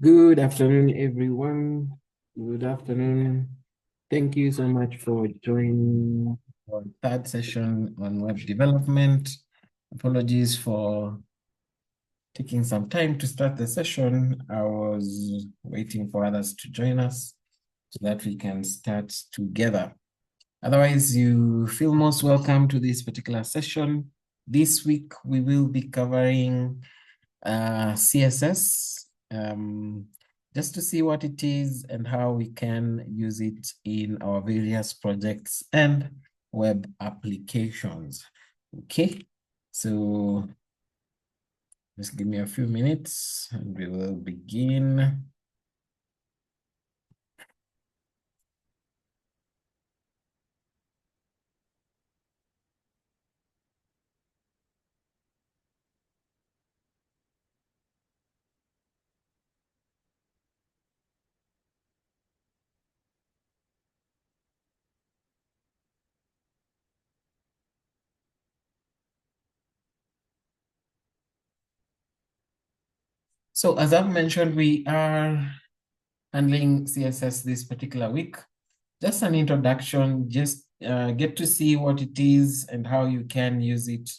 Good afternoon, everyone. Good afternoon. Thank you so much for joining our third session on web development. Apologies for taking some time to start the session. I was waiting for others to join us so that we can start together. Otherwise, you feel most welcome to this particular session. This week, we will be covering CSS, just to see what it is and how we can use it in our various projects and web applications. Okay, so just give me a few minutes and we will begin. So as I've mentioned, we are handling CSS this particular week. Just an introduction, just get to see what it is and how you can use it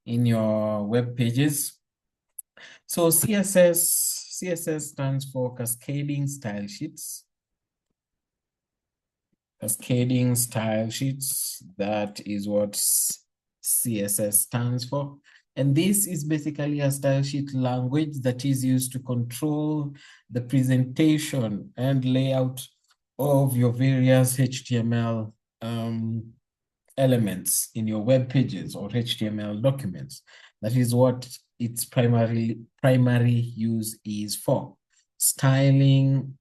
in your web pages. So CSS stands for Cascading Style Sheets. Cascading Style Sheets, that is what CSS stands for. And this is basically a style sheet language that is used to control the presentation and layout of your various HTML elements in your web pages or HTML documents. That is what its primary use is for. Styling,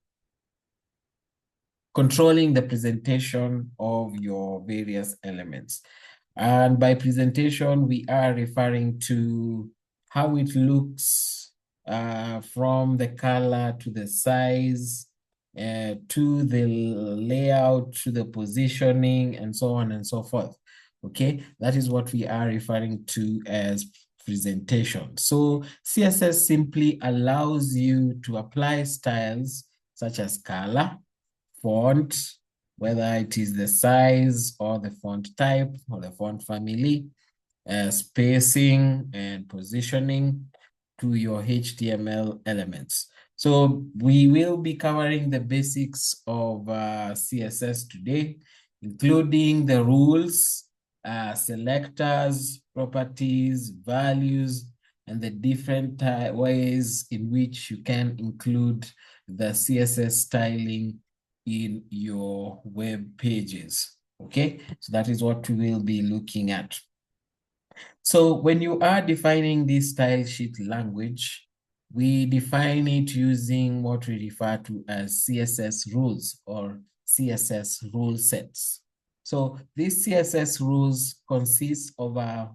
controlling the presentation of your various elements. And by presentation, we are referring to how it looks from the color to the size, to the layout, to the positioning, and so on and so forth. Okay, that is what we are referring to as presentation. So CSS simply allows you to apply styles such as color, font, whether it is the size or the font type or the font family, spacing and positioning to your HTML elements. So we will be covering the basics of CSS today, including the rules, selectors, properties, values, and the different ways in which you can include the CSS styling in your web pages. Okay, so that is what we will be looking at. So when you are defining this style sheet language, we define it using what we refer to as CSS rules or CSS rule sets. So these CSS rules consist of a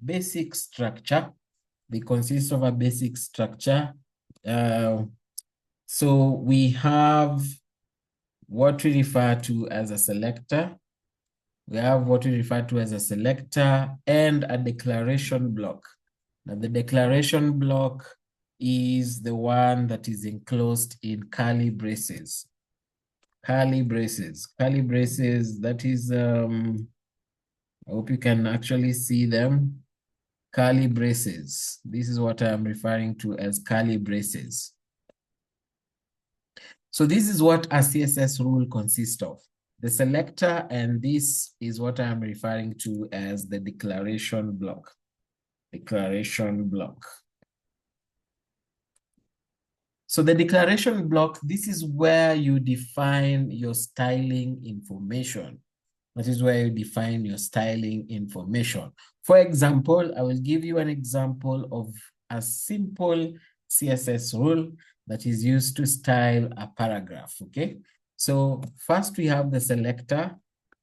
basic structure. They consist of a basic structure. So we have what we refer to as a selector. We have what we refer to as a selector and a declaration block. Now, the declaration block is the one that is enclosed in curly braces. Curly braces. Curly braces, that is, I hope you can actually see them. Curly braces. This is what I'm referring to as curly braces. So this is what a CSS rule consists of. The selector, and this is what I'm referring to as the declaration block. Declaration block. So the declaration block, this is where you define your styling information. That is where you define your styling information. For example, I will give you an example of a simple CSS rule that is used to style a paragraph, okay? So first we have the selector,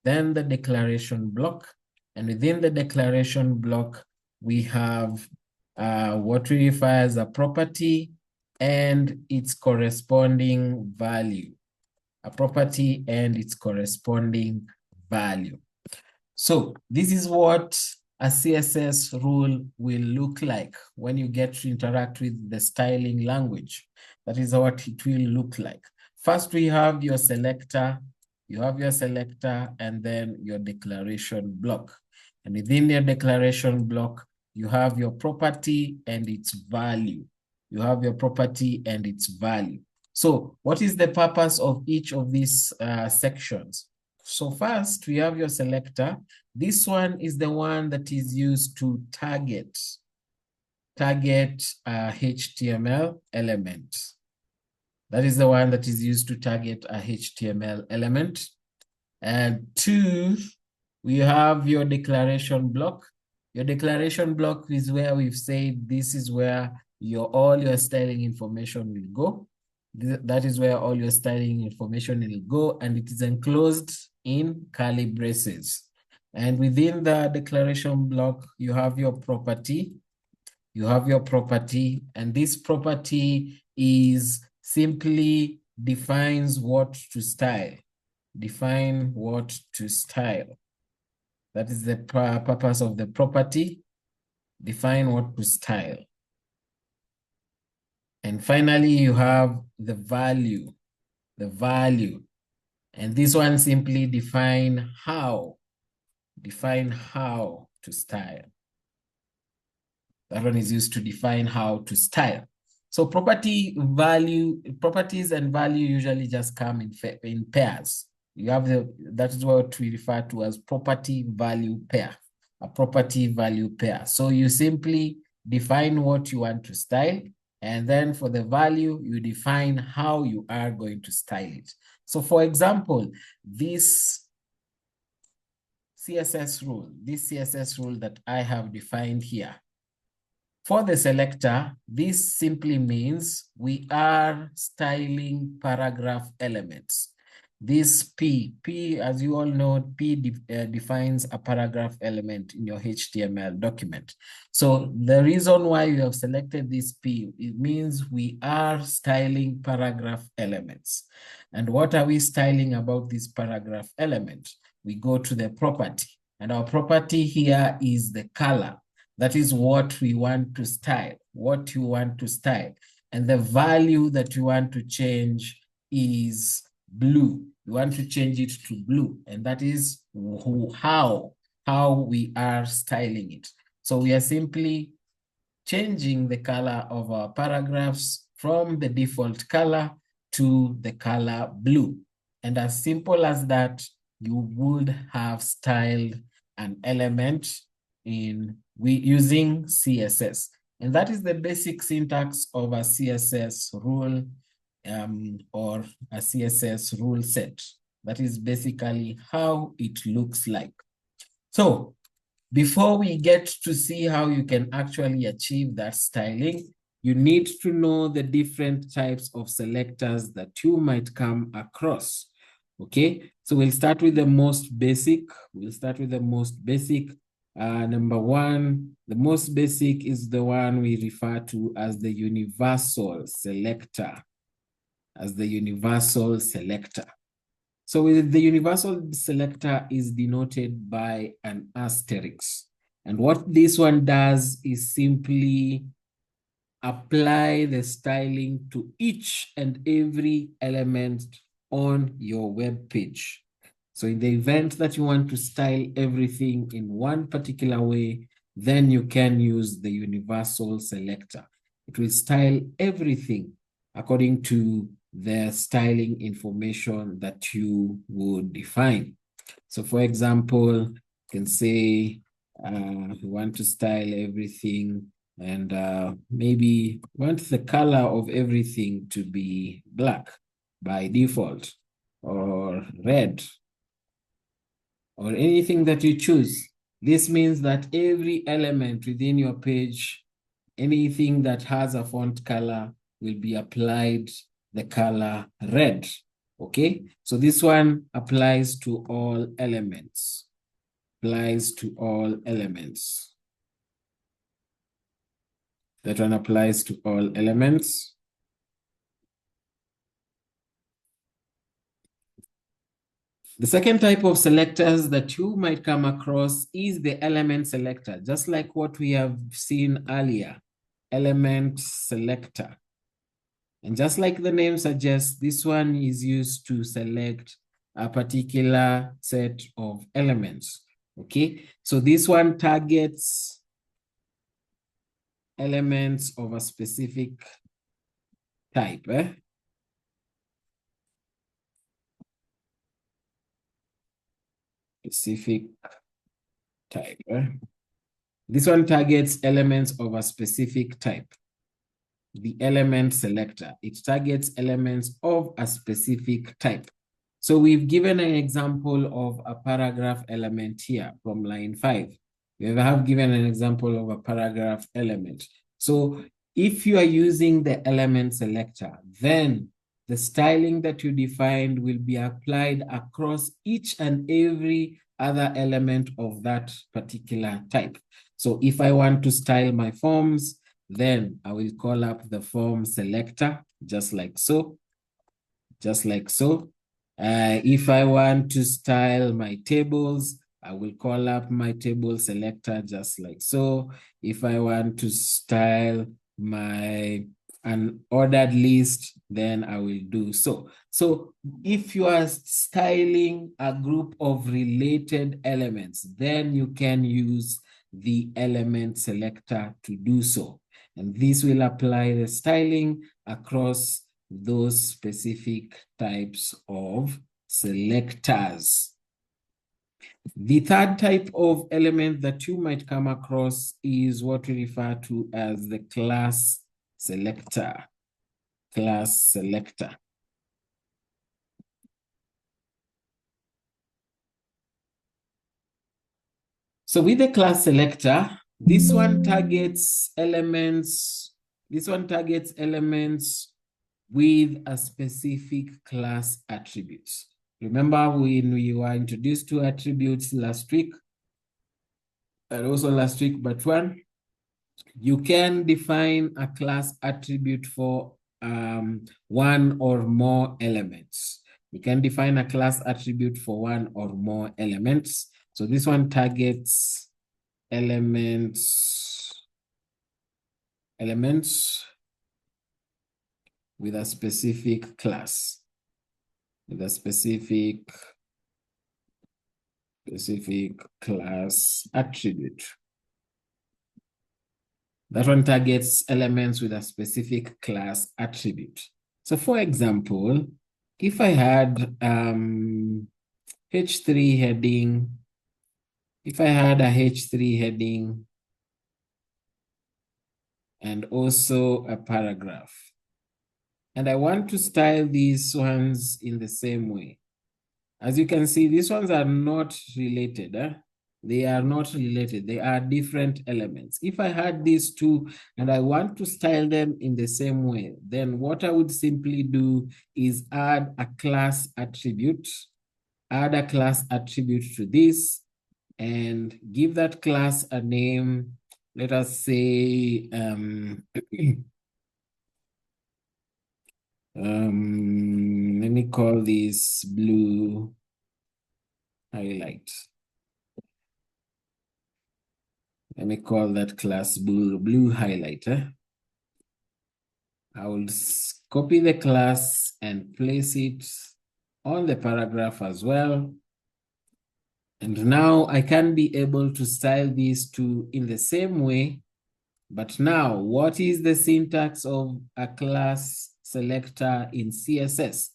then the declaration block, and within the declaration block, we have what we refer as a property and its corresponding value. A property and its corresponding value. So this is what a CSS rule will look like when you get to interact with the styling language. That is what it will look like. First, we have your selector. You have your selector and then your declaration block. And within your declaration block, you have your property and its value. You have your property and its value. So what is the purpose of each of these sections? So first, we have your selector. This one is the one that is used to target HTML element. That is the one that is used to target a HTML element. And two, we have your declaration block. Your declaration block is where we've said this is where all your styling information will go. That is where all your styling information will go, and it is enclosed in curly braces. And within the declaration block, you have your property. You have your property, and this property is simply defines what to style. Define what to style. That is the purpose of the property. Define what to style. And finally, you have the value. The value. And this one simply define how. Define how to style. That one is used to define how to style. So properties and value usually just come in pairs. You have that is what we refer to as property value pair, a property value pair. So you simply define what you want to style, and then for the value, you define how you are going to style it. So for example, this CSS rule that I have defined here, for the selector, this simply means we are styling paragraph elements. This P, as you all know, P defines a paragraph element in your HTML document. So the reason why you have selected this P, it means we are styling paragraph elements. And what are we styling about this paragraph element? We go to the property, and our property here is the color. That is what we want to style, what you want to style. And the value that you want to change is blue. You want to change it to blue. And that is how we are styling it. So we are simply changing the color of our paragraphs from the default color to the color blue. And as simple as that, you would have styled an element using CSS. And that is the basic syntax of a CSS rule or a CSS rule set. That is basically how it looks like. So before we get to see how you can actually achieve that styling, you need to know the different types of selectors that you might come across. Okay, so we'll start with the most basic. Number one, the most basic is the one we refer to as the universal selector. So the universal selector is denoted by an asterisk. And what this one does is simply apply the styling to each and every element on your web page. So in the event that you want to style everything in one particular way, then you can use the universal selector. It will style everything according to the styling information that you would define. So for example, you can say we want to style everything and maybe want the color of everything to be black by default, or red, or anything that you choose. This means that every element within your page, anything that has a font color, will be applied the color red. Okay, so this one applies to all elements. That one applies to all elements. The second type of selectors that you might come across is the element selector, just like what we have seen earlier, element selector. And just like the name suggests, this one is used to select a particular set of elements. Okay, so this one targets elements of a specific type. Specific type. This one targets elements of a specific type. The element selector. It targets elements of a specific type. So we've given an example of a paragraph element here from line 5. We have given an example of a paragraph element. So if you are using the element selector, then the styling that you defined will be applied across each and every other element of that particular type. So if I want to style my forms, then I will call up the form selector, just like so, just like so. If I want to style my tables, I will call up my table selector, just like so. If I want to style an ordered list, then I will do so. So if you are styling a group of related elements, then you can use the element selector to do so. And this will apply the styling across those specific types of selectors. The third type of element that you might come across is what we refer to as the class selector. Class selector. So with the class selector, this one targets elements with a specific class attributes. Remember when we were introduced to attributes last week, and also last week, but one, you can define a class attribute for one or more elements. You can define a class attribute for one or more elements. So this one targets elements with a specific class, with a specific class attribute. That one targets elements with a specific class attribute. So for example, if I had H3 heading, if I had a H3 heading and also a paragraph, and I want to style these ones in the same way. As you can see, these ones are not related. They are not related. They are different elements. If I had these two and I want to style them in the same way, then what I would simply do is add a class attribute to this and give that class a name. Let us say, let me call this blue highlight. Let me call that class blue highlight. I will copy the class and place it on the paragraph as well. And now I can be able to style these two in the same way. But now, what is the syntax of a class selector in CSS?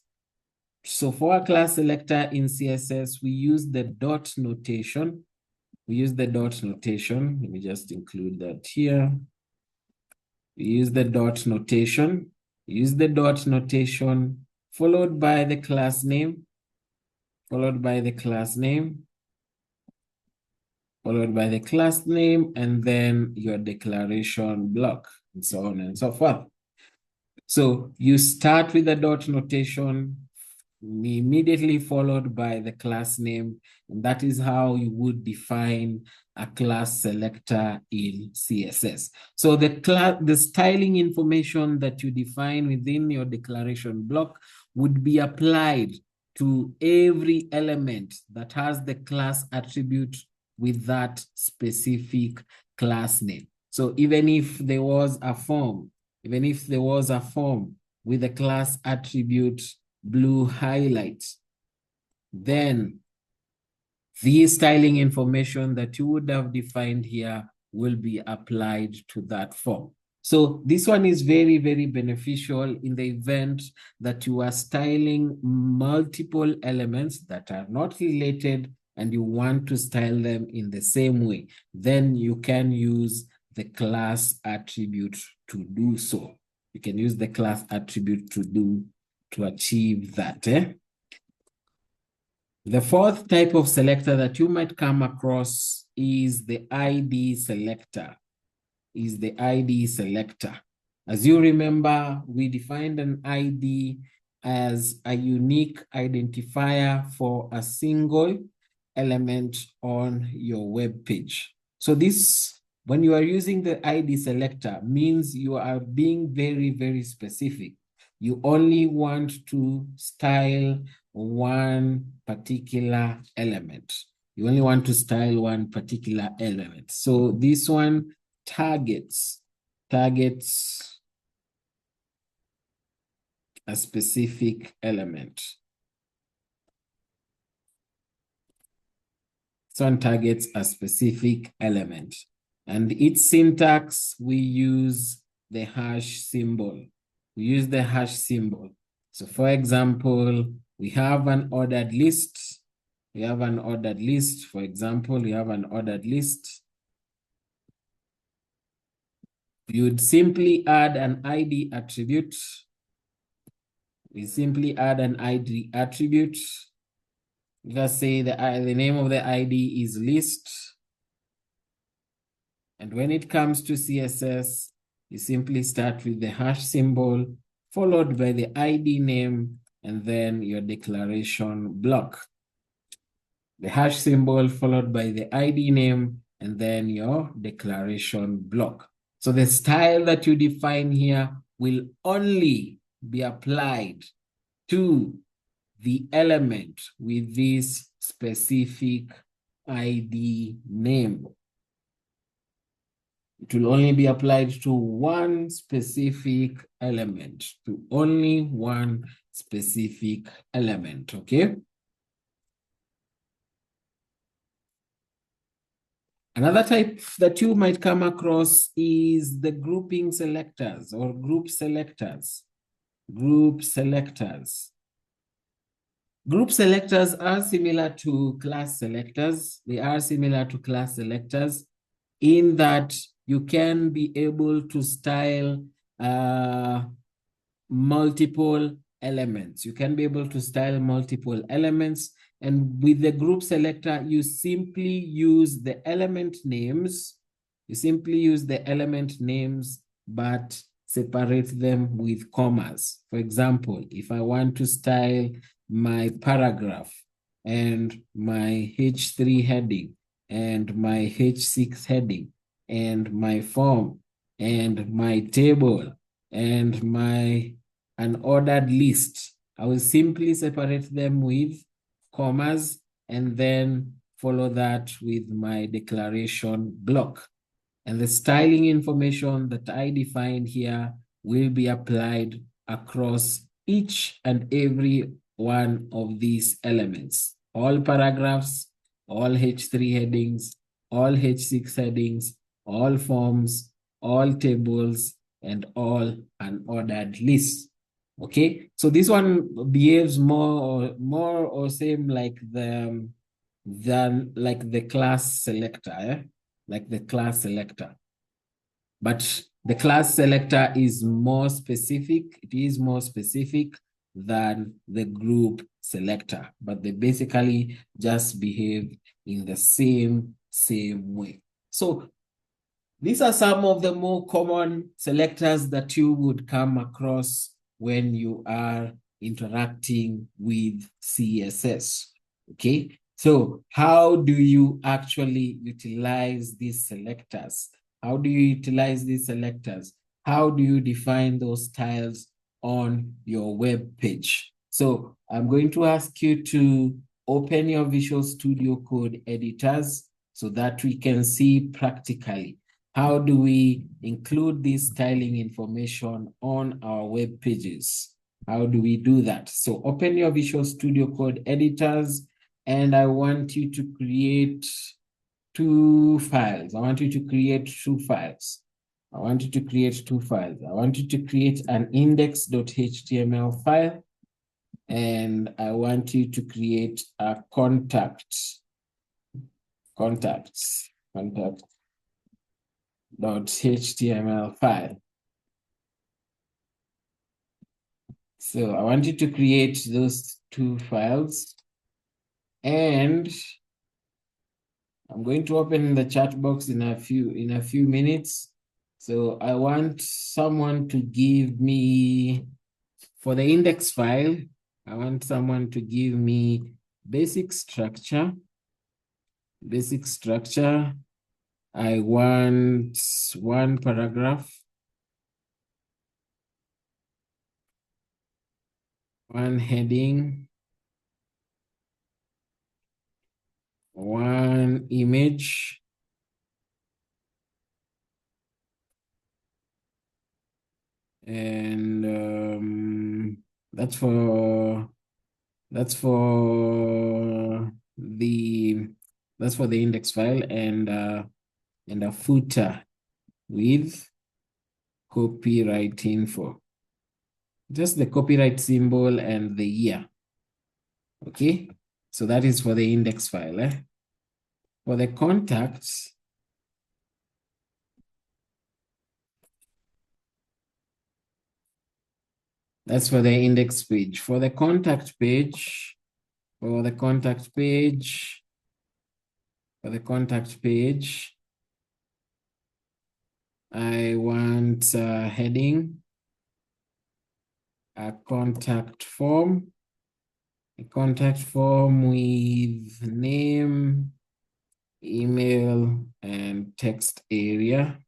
So for a class selector in CSS, we use the dot notation. Let me just include that here. We use the dot notation. Followed by the class name, and then your declaration block, and so on and so forth. So you start with the dot notation, immediately followed by the class name, and that is how you would define a class selector in CSS. So the styling information that you define within your declaration block would be applied to every element that has the class attribute with that specific class name. So even if there was a form, with the class attribute blue highlight, then the styling information that you would have defined here will be applied to that form. So this one is very, very beneficial in the event that you are styling multiple elements that are not related and you want to style them in the same way. Then you can use the class attribute to do so. You can use the class attribute to achieve that. The fourth type of selector that you might come across is the ID selector. As you remember, we defined an ID as a unique identifier for a single element on your web page. So this, when you are using the ID selector, means you are being very, very specific. You only want to style one particular element. You only want to style one particular element. So this one targets a specific element. This one targets a specific element. And its syntax, we use the hash symbol. So for example, we have an ordered list. For example, we have an ordered list. You'd simply add an ID attribute. Let's say the name of the ID is list. And when it comes to CSS, you simply start with the hash symbol, followed by the ID name, and then your declaration block. The hash symbol followed by the ID name, and then your declaration block. So the style that you define here will only be applied to the element with this specific ID name. It will only be applied to one specific element, okay? Another type that you might come across is the grouping selectors or group selectors. Group selectors are similar to class selectors. They are similar to class selectors in that you can be able to style multiple elements. And with the group selector, you simply use the element names. But separate them with commas. For example, if I want to style my paragraph and my H3 heading and my H6 heading and my form and my table and an ordered list, I will simply separate them with commas and then follow that with my declaration block. And the styling information that I defined here will be applied across each and every one of these elements. All paragraphs, all H3 headings, all H6 headings, all forms, all tables, and all unordered lists. Okay, so this one behaves more or same like the class selector, But the class selector is more specific. It is more specific than the group selector, but they basically just behave in the same way. So these are some of the more common selectors that you would come across when you are interacting with CSS, okay? So how do you actually utilize these selectors? How do you define those styles on your web page? So I'm going to ask you to open your Visual Studio Code editors so that we can see practically how do we include this styling information on our web pages? How do we do that? So open your Visual Studio Code editors, and I want you to create two files. I want you to create two files. I want you to create two files. I want you to create an index.html file, and I want you to create a contact.html file. So I want you to create those two files, and I'm going to open the chat box in a few minutes. So I want someone to give me, for the index file, I want someone to give me basic structure. Basic structure. I want one paragraph, one heading, one image, and that's for the index file, and a footer with copyright info. Just the copyright symbol and the year. Okay, so that is for the index file. For the contacts, that's for the index page. For the contact page, I want a heading, a contact form with name, email, and text area.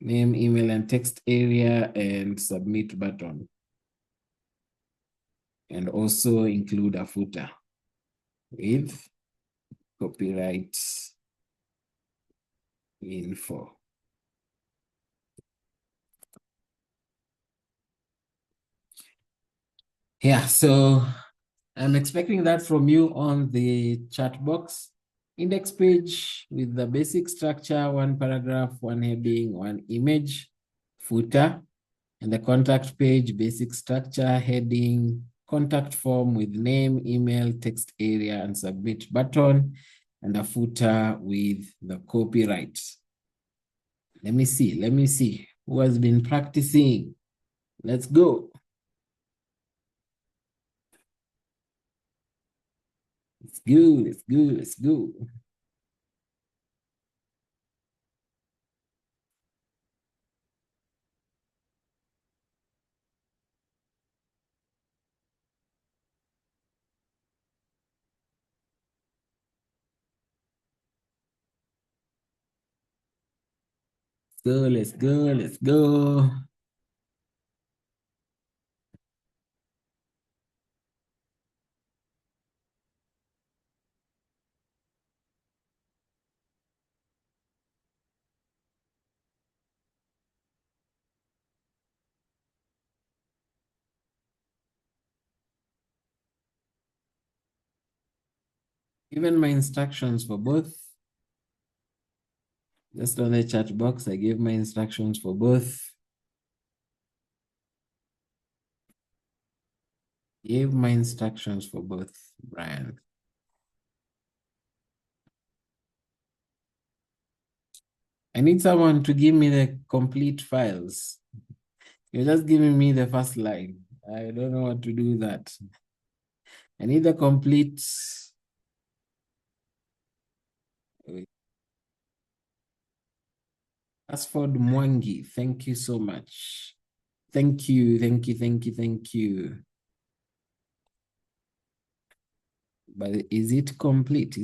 Name, email, and text area, and submit button. And also include a footer with copyright info. Yeah, so I'm expecting that from you on the chat box. Index page with the basic structure, one paragraph, one heading, one image, footer, and the contact page, basic structure, heading, contact form with name, email, text area, and submit button, and a footer with the copyright. Let me see who has been practicing. Let's go. Let's go. Let's go. Given my instructions for both. Just on the chat box, I gave my instructions for both. Gave my instructions for both, Brian. I need someone to give me the complete files. You're just giving me the first line. I don't know what to do with that. I need the complete. Asford Mwangi, thank you so much. Thank you. But is it complete?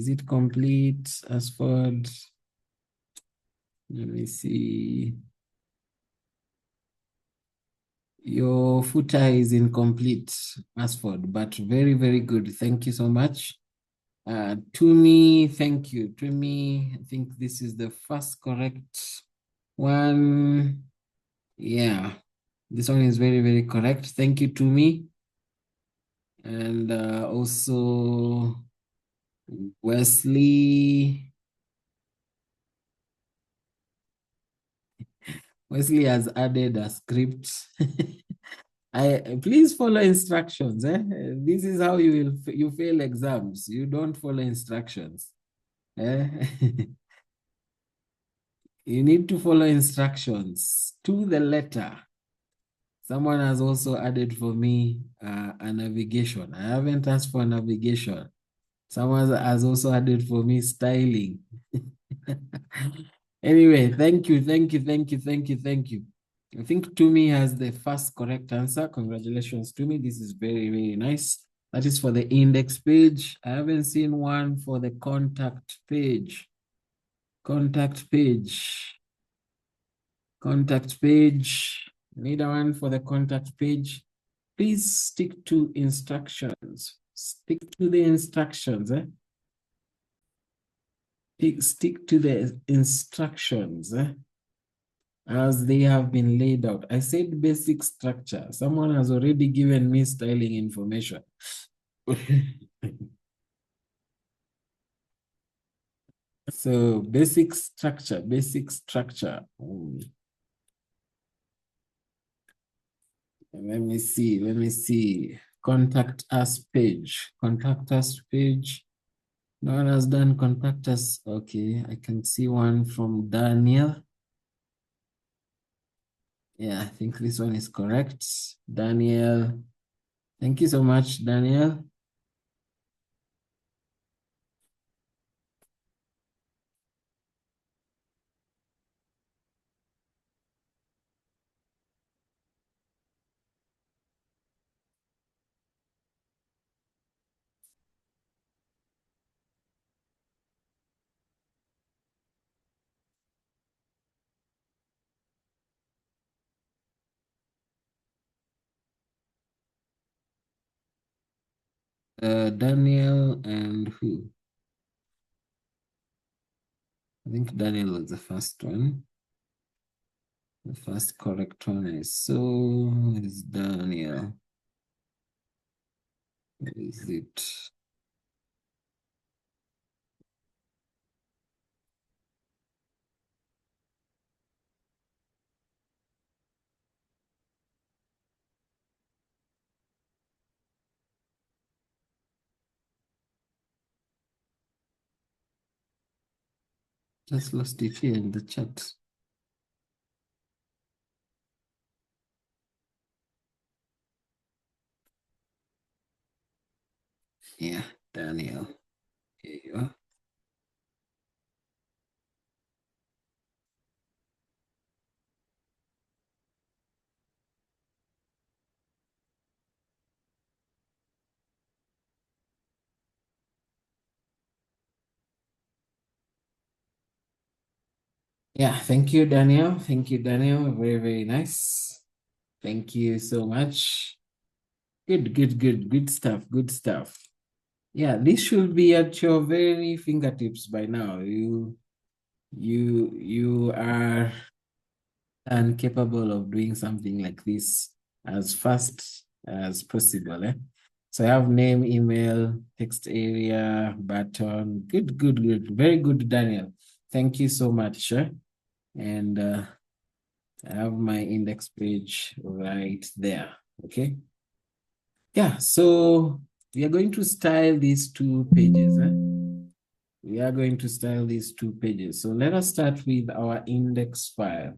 Asford? Let me see. Your footer is incomplete, Asford, but very, very good. Thank you so much. To me, thank you. To me, I think this is the first correct one. Yeah, this one is very, very correct. Thank you to me. And also Wesley. Wesley has added a script. Please follow instructions. This is how you fail exams. You don't follow instructions. Eh? You need to follow instructions to the letter. Someone has also added for me a navigation. I haven't asked for navigation. Someone has also added for me styling. Anyway, thank you, thank you, thank you, thank you, thank you. I think Tumi has the first correct answer. Congratulations, Tumi. This is very, very nice. That is for the index page. I haven't seen one for the contact page. Contact page. Contact page. Need one for the contact page. Please stick to instructions. Stick to the instructions. Stick to the instructions as they have been laid out. I said basic structure. Someone has already given me styling information. So basic structure, basic structure. Let me see, let me see. Contact us page, contact us page. No one has done contact us. Okay, I can see one from Daniel. Yeah, I think this one is correct. Daniel, thank you so much, Daniel. Daniel and who? I think Daniel was the first one. The first correct one is Daniel. Where is it? Just lost it here in the chat. Yeah, Daniel. Here you are. Yeah, thank you, Daniel. Thank you, Daniel. Very, very nice. Thank you so much. Good, good, good, good stuff, good stuff. Yeah, this should be at your very fingertips by now. You are and capable of doing something like this as fast as possible. So I have name, email, text area, button. Good, good, good. Very good, Daniel. Thank you so much. And I have my index page right there. Okay. Yeah, so we are going to style these two pages. We are going to style these two pages. So let us start with our index file.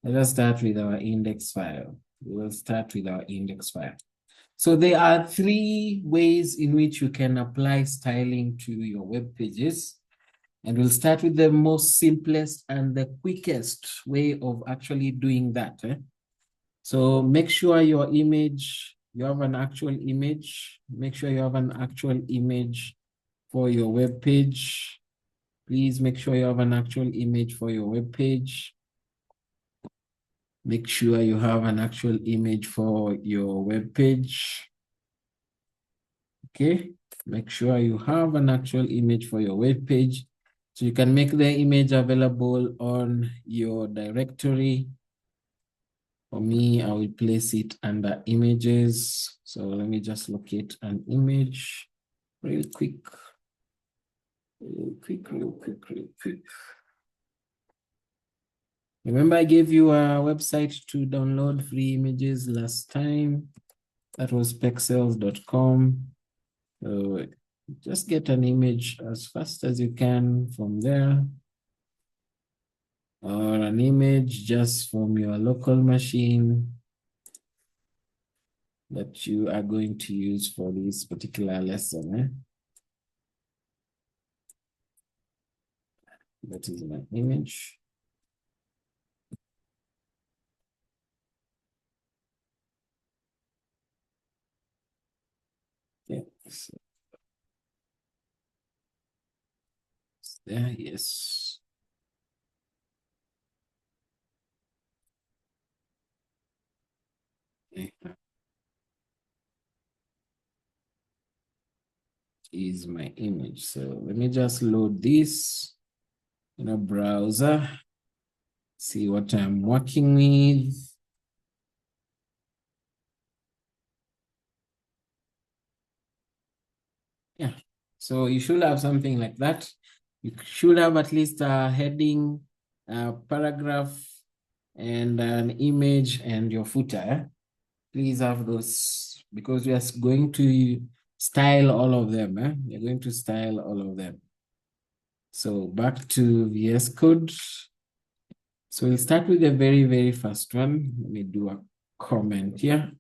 Let us start with our index file. We will start with our index file. So there are three ways in which you can apply styling to your web pages. And we'll start with the most simplest and the quickest way of actually doing that. So make sure your image, you have an actual image. Make sure you have an actual image for your web page. Please make sure you have an actual image for your web page. Make sure you have an actual image for your web page. Okay. Make sure you have an actual image for your web page. So you can make the image available on your directory. For me, I will place it under images. So let me just locate an image real quick. Real quick. Remember, I gave you a website to download free images last time. That was pexels.com. So just get an image as fast as you can from there, or an image just from your local machine that you are going to use for this particular lesson. That is my image. Yeah, so there, yes. Yeah. Is my image. So let me just load this in a browser, see what I'm working with. Yeah, so you should have something like that. You should have at least a heading, a paragraph, and an image and your footer. Please have those because we are going to style all of them. We're going to style all of them. So back to VS Code. So we'll start with the very first one. Let me do a comment here.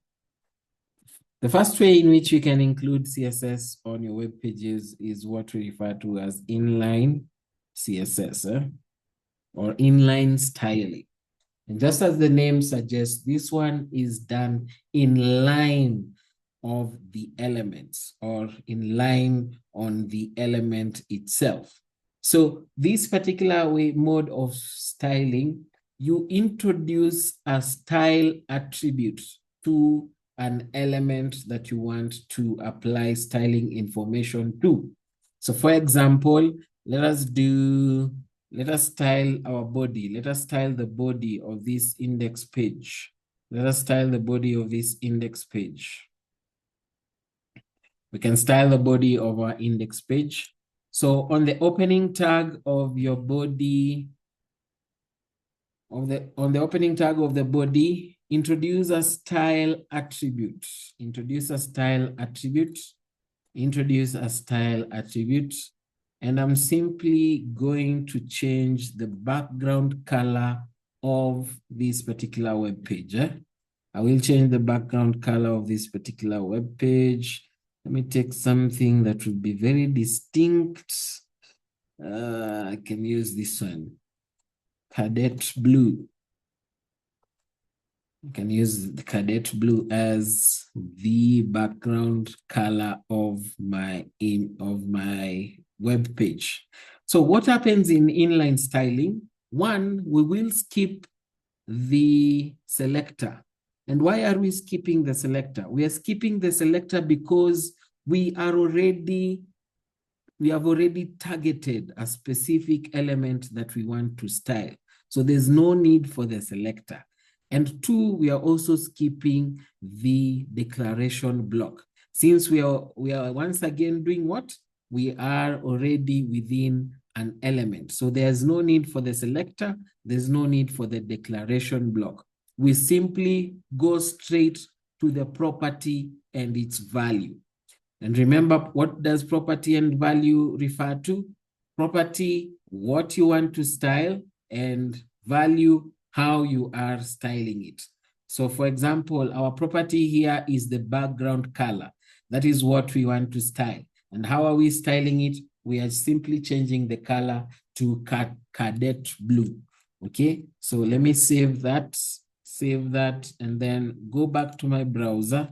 The first way in which you can include CSS on your web pages is what we refer to as inline CSS, or inline styling. And just as the name suggests, this one is done in line of the elements, or in line on the element itself. So this particular mode of styling, you introduce a style attribute to an element that you want to apply styling information to. So for example, let us style our body. Let us style the body of this index page. Let us style the body of this index page. We can style the body of our index page. So on the opening tag of your body, on the opening tag of the body, introduce a style attribute. Introduce a style attribute. Introduce a style attribute. And I'm simply going to change the background color of this particular web page. I will change the background color of this particular web page. Let me take something that would be very distinct. I can use this one, cadet blue. You can use the cadet blue as the background color of my web page. So what happens in inline styling? One, we will skip the selector. And why are we skipping the selector? We are skipping the selector because we have already targeted a specific element that we want to style. So there's no need for the selector. And two, we are also skipping the declaration block. Since we are once again doing what? We are already within an element. So there's no need for the selector. There's no need for the declaration block. We simply go straight to the property and its value. And remember, what does property and value refer to? Property, what you want to style, and value, how you are styling it. So for example, our property here is the background color. That is what we want to style. And how are we styling it? We are simply changing the color to cadet blue. Okay, so let me save that, and then go back to my browser.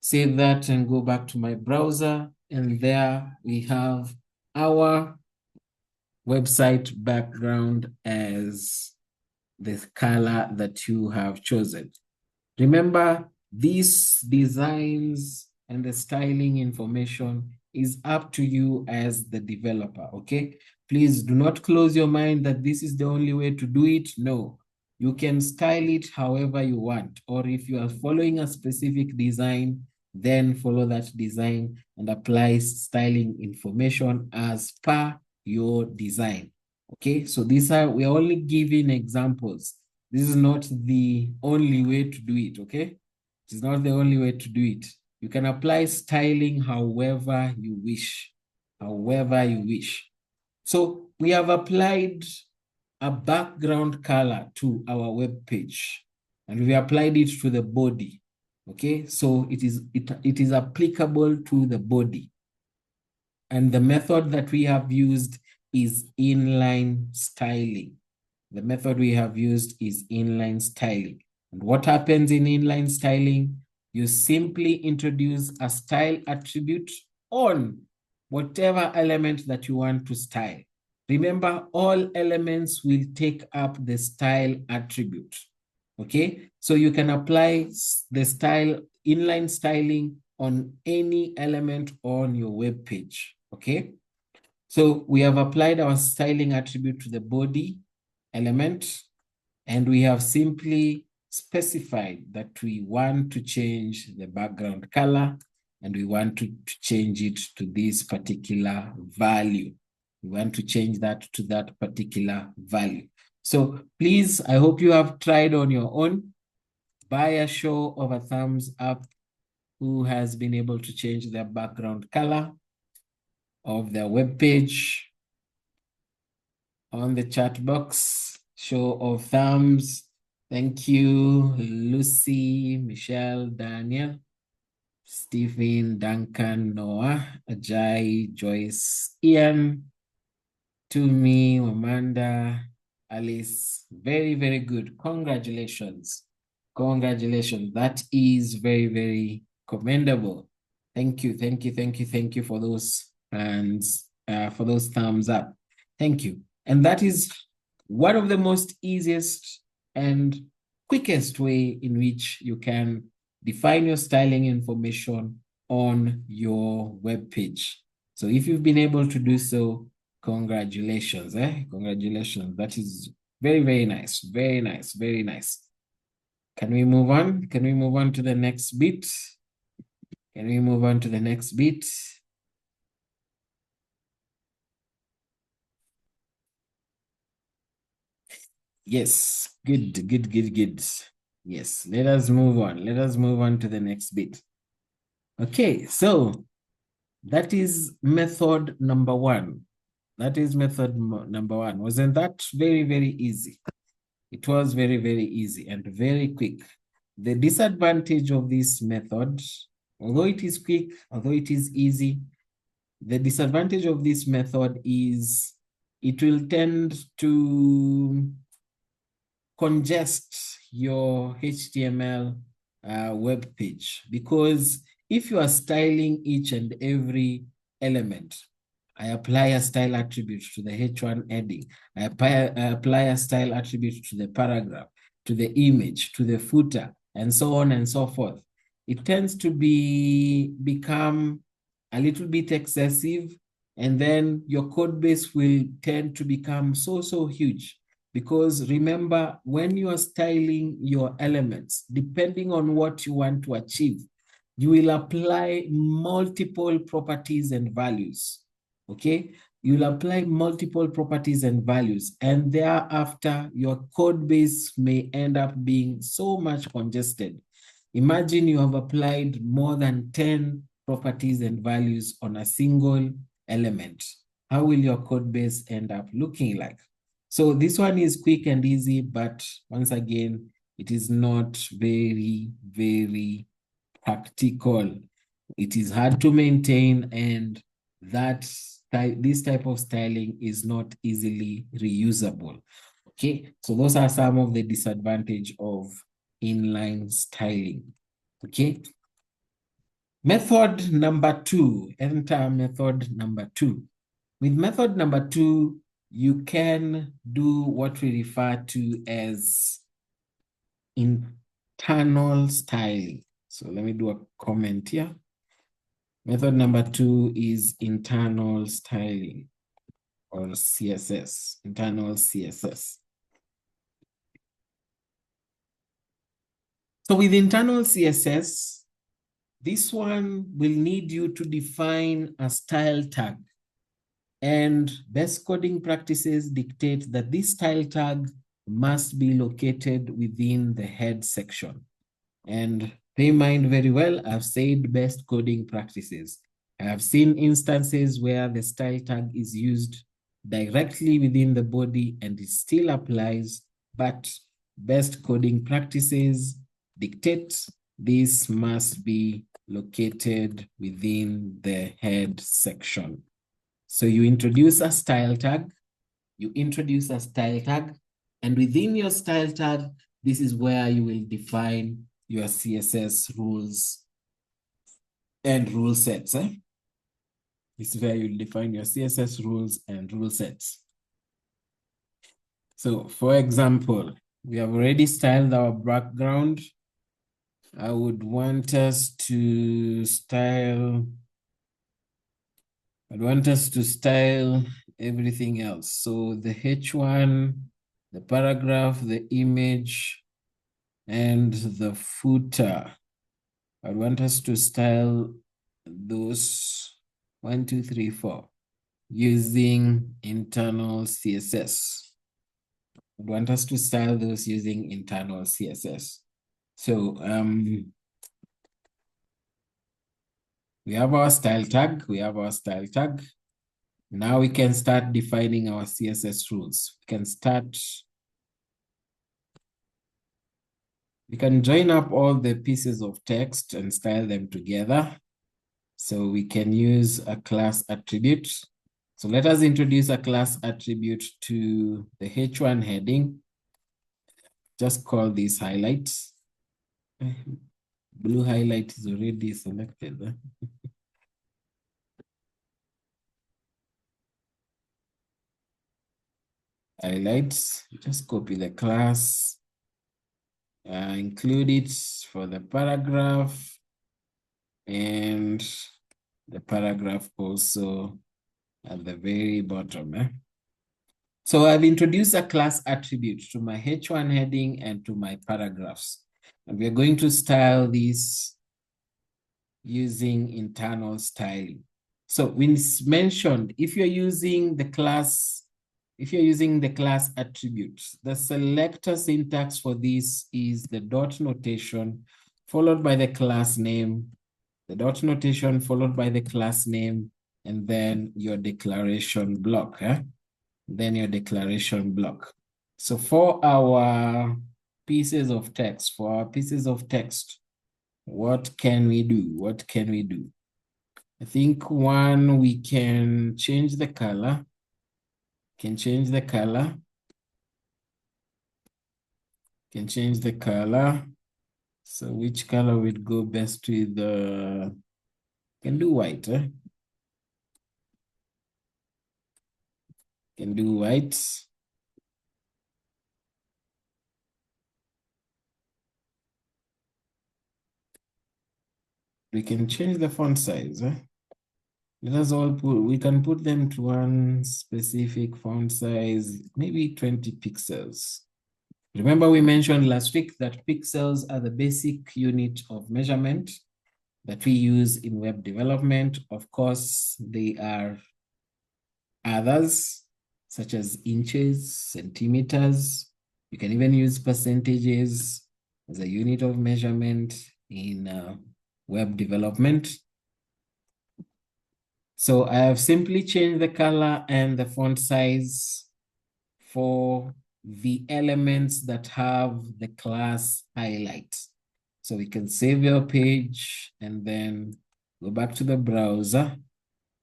Save that and go back to my browser. And there we have our website background as the color that you have chosen. Remember, these designs and the styling information is up to you as the developer, okay? Please do not close your mind that this is the only way to do it. No, you can style it however you want, or if you are following a specific design, then follow that design and apply styling information as per your design. Okay, so we're only giving examples. This is not the only way to do it, okay? It is not the only way to do it. You can apply styling however you wish, however you wish. So we have applied a background color to our web page, and we applied it to the body. Okay, so it is applicable to the body. And the method that we have used is inline styling. The method we have used is inline styling. And what happens in inline styling? You simply introduce a style attribute on whatever element that you want to style. Remember, all elements will take up the style attribute. Okay, so you can apply the style inline styling on any element on your web page. Okay, so we have applied our styling attribute to the body element, and we have simply specified that we want to change the background color, and we want to change it to this particular value. We want to change that to that particular value. So please, I hope you have tried on your own. By a show of a thumbs up, who has been able to change their background color of their web page? On the chat box, show of thumbs. Thank you, Lucy, Michelle, Daniel, Stephen, Duncan, Noah, Ajay, Joyce, Ian, Tumi, Amanda, Alice. Very, very good. Congratulations. Congratulations. That is very, very commendable. Thank you, thank you, thank you, thank you for those hands, for those thumbs up. Thank you. And that is one of the most easiest and quickest way in which you can define your styling information on your web page. So if you've been able to do so, congratulations, Congratulations. That is very, very nice. Very nice, very nice. Can we move on? Can we move on to the next bit? Can we move on to the next bit? Yes, good, good, good, good. Yes, let us move on. Let us move on to the next bit. Okay, so that is method number one. That is method number one. Wasn't that very, very easy? It was very, very easy and very quick. The disadvantage of this method, although it is quick, although it is easy, the disadvantage of this method is it will tend to congest your HTML web page, because if you are styling each and every element, I apply a style attribute to the H1 heading, I apply a style attribute to the paragraph, to the image, to the footer, and so on and so forth. It tends to become a little bit excessive, and then your code base will tend to become so huge. Because remember, when you are styling your elements, depending on what you want to achieve, you will apply multiple properties and values, okay? You'll apply multiple properties and values, and thereafter, your code base may end up being so much congested. Imagine you have applied more than 10 properties and values on a single element. How will your code base end up looking like? So this one is quick and easy, but once again, it is not very, very practical. It is hard to maintain, and this type of styling is not easily reusable. Okay, so those are some of the disadvantage of inline styling. Okay. Method number two, enter method number two. With method number two, you can do what we refer to as internal styling. So let me do a comment here. Method number 2 is internal styling or CSS, internal CSS. So with internal CSS, this one will need you to define a style tag. And best coding practices dictate that this style tag must be located within the head section. And pay mind very well, I've said best coding practices. I have seen instances where the style tag is used directly within the body and it still applies, but best coding practices dictate this must be located within the head section. So you introduce a style tag, and within your style tag, this is where you will define your CSS rules and rule sets. This is where you define your CSS rules and rule sets. So for example, we have already styled our background. I would want us to style everything else. So the H1, the paragraph, the image, and the footer. I want us to style those 1, 2, 3, 4 using internal CSS. I want us to style those using internal CSS. So we have our style tag. Now we can start defining our CSS rules. We can join up all the pieces of text and style them together. So we can use a class attribute. So let us introduce a class attribute to the H1 heading. Just call this highlights. Blue highlight is already selected. Highlights, just copy the class, include it for the paragraph, and the paragraph also at the very bottom. So I've introduced a class attribute to my H1 heading and to my paragraphs. And we're going to style this using internal styling. So we mentioned if you're using the class attribute, the selector syntax for this is the dot notation followed by the class name, the dot notation followed by the class name, and then your declaration block. Then your declaration block. So for our pieces of text, what can we do? I think one, we can change the color. So which color would go best with the, can do white, Can do white. We can change the font size. Let us all we can put them to one specific font size, maybe 20 pixels. Remember we mentioned last week that pixels are the basic unit of measurement that we use in web development. Of course, they are others such as inches, centimeters. You can even use percentages as a unit of measurement in web development. So I have simply changed the color and the font size for the elements that have the class highlight. So we can save your page and then go back to the browser,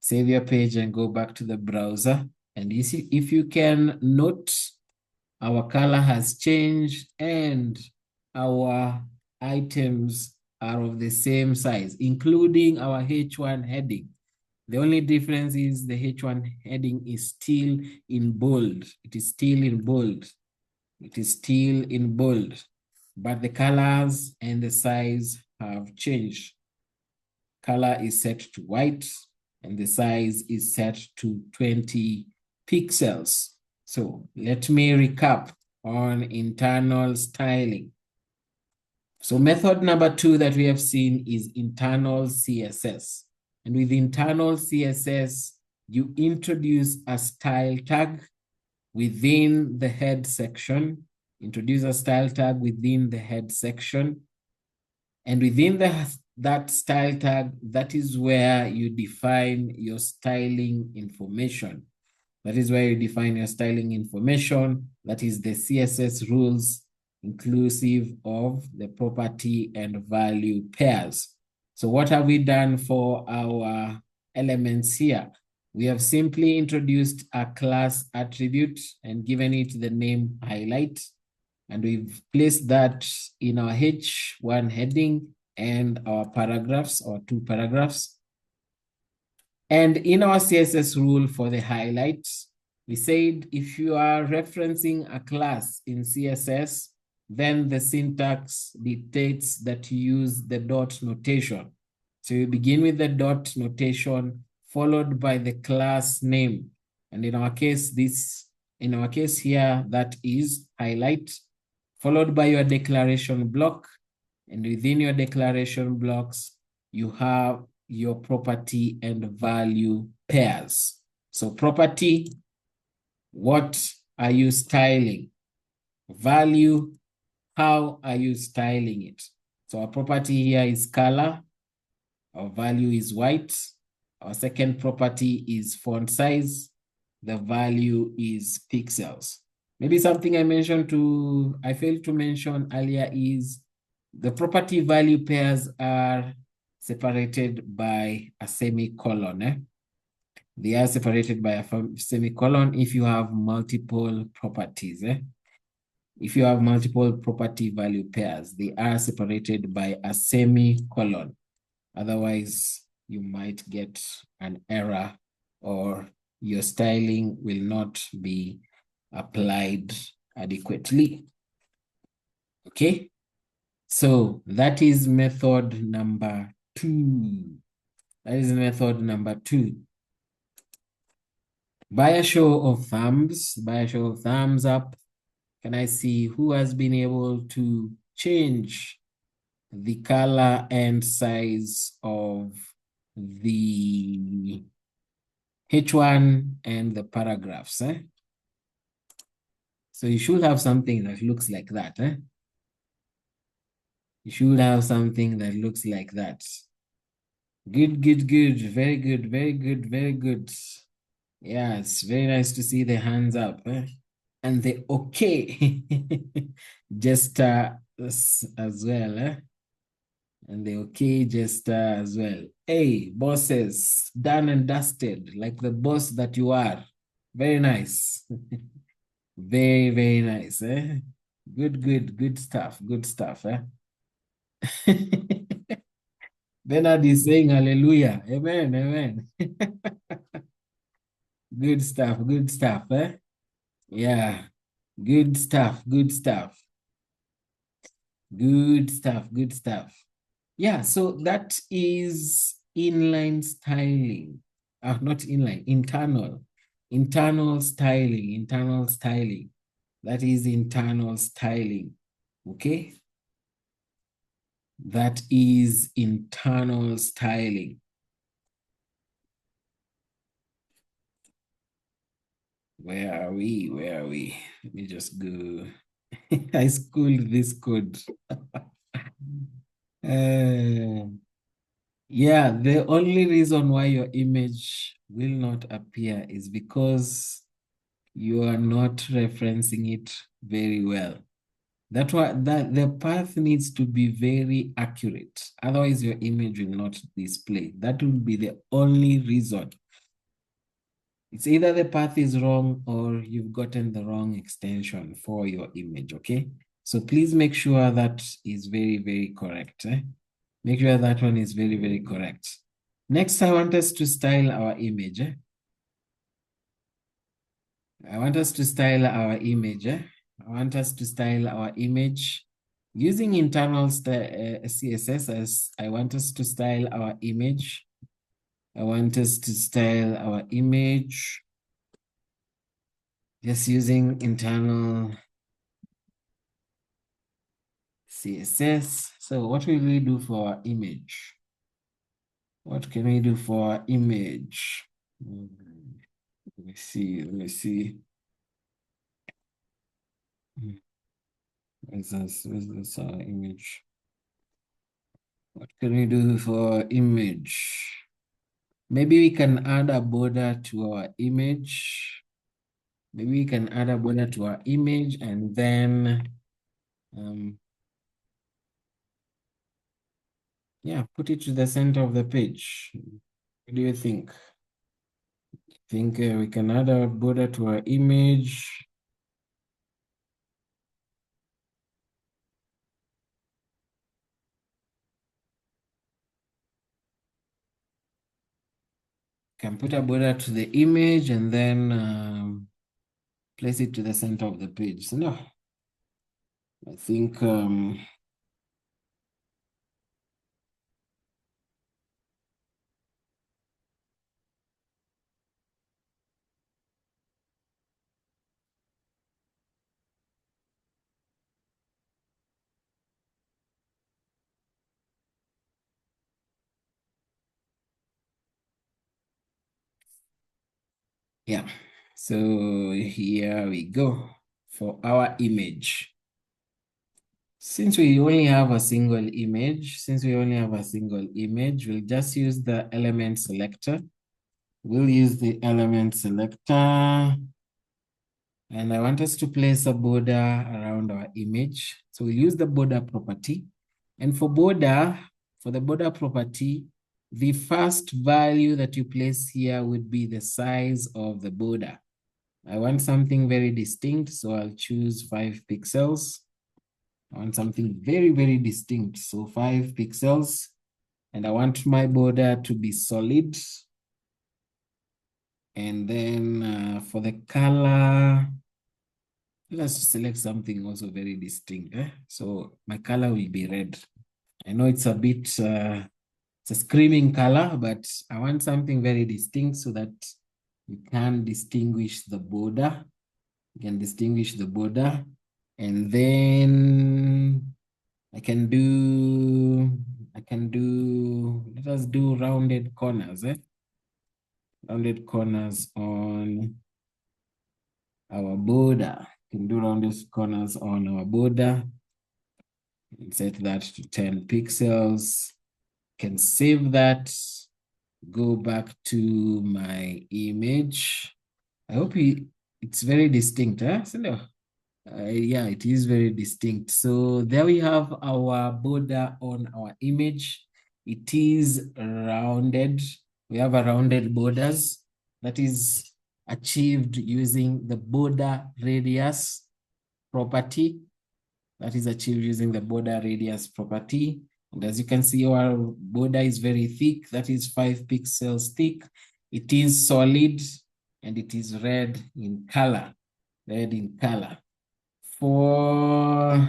save your page and go back to the browser. And you see, if you can note, our color has changed and our items are of the same size, including our H1 heading. The only difference is the H1 heading is still in bold. It is still in bold, but the colors and the size have changed. color is set to white, and the size is set to 20 pixels. So let me recap on internal styling. So method number 2 that we have seen is internal CSS. And with internal CSS, you introduce a style tag within the head section, introduce a style tag within the head section. And within that style tag, that is where you define your styling information. That is where you define your styling information. That is the CSS rules inclusive of the property and value pairs. So what have we done for our elements here? We have simply introduced a class attribute and given it the name highlight. And we've placed that in our H1 heading and our paragraphs or 2 paragraphs. And in our CSS rule for the highlights, we said if you are referencing a class in CSS, then the syntax dictates that you use the dot notation. So you begin with the dot notation followed by the class name. And in our case here, that is highlight, followed by your declaration block. And within your declaration blocks, you have your property and value pairs. So property, what are you styling? Value, how are you styling it? So our property here is color. Our value is white. Our second property is font size. The value is pixels. Maybe something I failed to mention earlier is the property value pairs are separated by a semicolon. They are separated by a semicolon if you have multiple properties. If you have multiple property value pairs, they are separated by a semicolon. Otherwise, you might get an error or your styling will not be applied adequately. Okay? So that is method number 2. That is method number 2. By a show of thumbs up, can I see who has been able to change the color and size of the H1 and the paragraphs? So you should have something that looks like that. You should have something that looks like that. Good, good, good. Very good, very good, very good. Yeah, it's very nice to see the hands up. And the okay gesture as well. And the okay gesture as well. Hey, bosses, done and dusted, like the boss that you are. Very nice. Very, very nice. Good, good, good stuff. Good stuff. Bernard is saying hallelujah. Amen, amen. Good stuff, good stuff. Yeah, good stuff, good stuff. Good stuff, good stuff. Yeah, so that is inline styling. Not inline, internal. Internal styling. That is internal styling. Okay? That is internal styling. Where are we? Where are we? Let me just go. I schooled this code. Yeah, the only reason why your image will not appear is because you are not referencing it very well. That's why the path needs to be very accurate. Otherwise, your image will not display. That will be the only reason. It's either the path is wrong or you've gotten the wrong extension for your image, okay? So please make sure that is very, very correct. Make sure that one is very, very correct. Next, I want us to style our image. I want us to style our image. Using internal CSS, as I want us to style our image. I want us to style our image just using internal CSS. So what will we do for our image? What can we do for our image? Let me see, let me see. Where's this our image? What can we do for image? Maybe we can add a border to our image. Maybe we can add a border to our image and then, yeah, put it to the center of the page. What do you think? Think we can add a border to our image. Can put a border to the image and then place it to the center of the page. So no, I think yeah. So here we go for our image. Since we only have a single image, we'll just use the element selector. We'll use the element selector. And I want us to place a border around our image. So we'll use the border property. And for the border property, the first value that you place here would be the size of the border. I want something very distinct, so I'll choose 5 pixels. I want something very, very distinct, so 5 pixels. And I want my border to be solid. And then for the color, let's select something also very distinct. So my color will be red. I know it's a bit, it's a screaming color, but I want something very distinct so that we can distinguish the border. We can distinguish the border. And then let us do rounded corners. Rounded corners on our border. Can do rounded corners on our border. And set that to 10 pixels. Can save that. Go back to my image. I hope it's very distinct, huh? So no. Yeah, it is very distinct. So there we have our border on our image. It is rounded. We have a rounded borders that is achieved using the border radius property. And as you can see, our border is very thick. That is 5 pixels thick. It is solid and it is red in color. For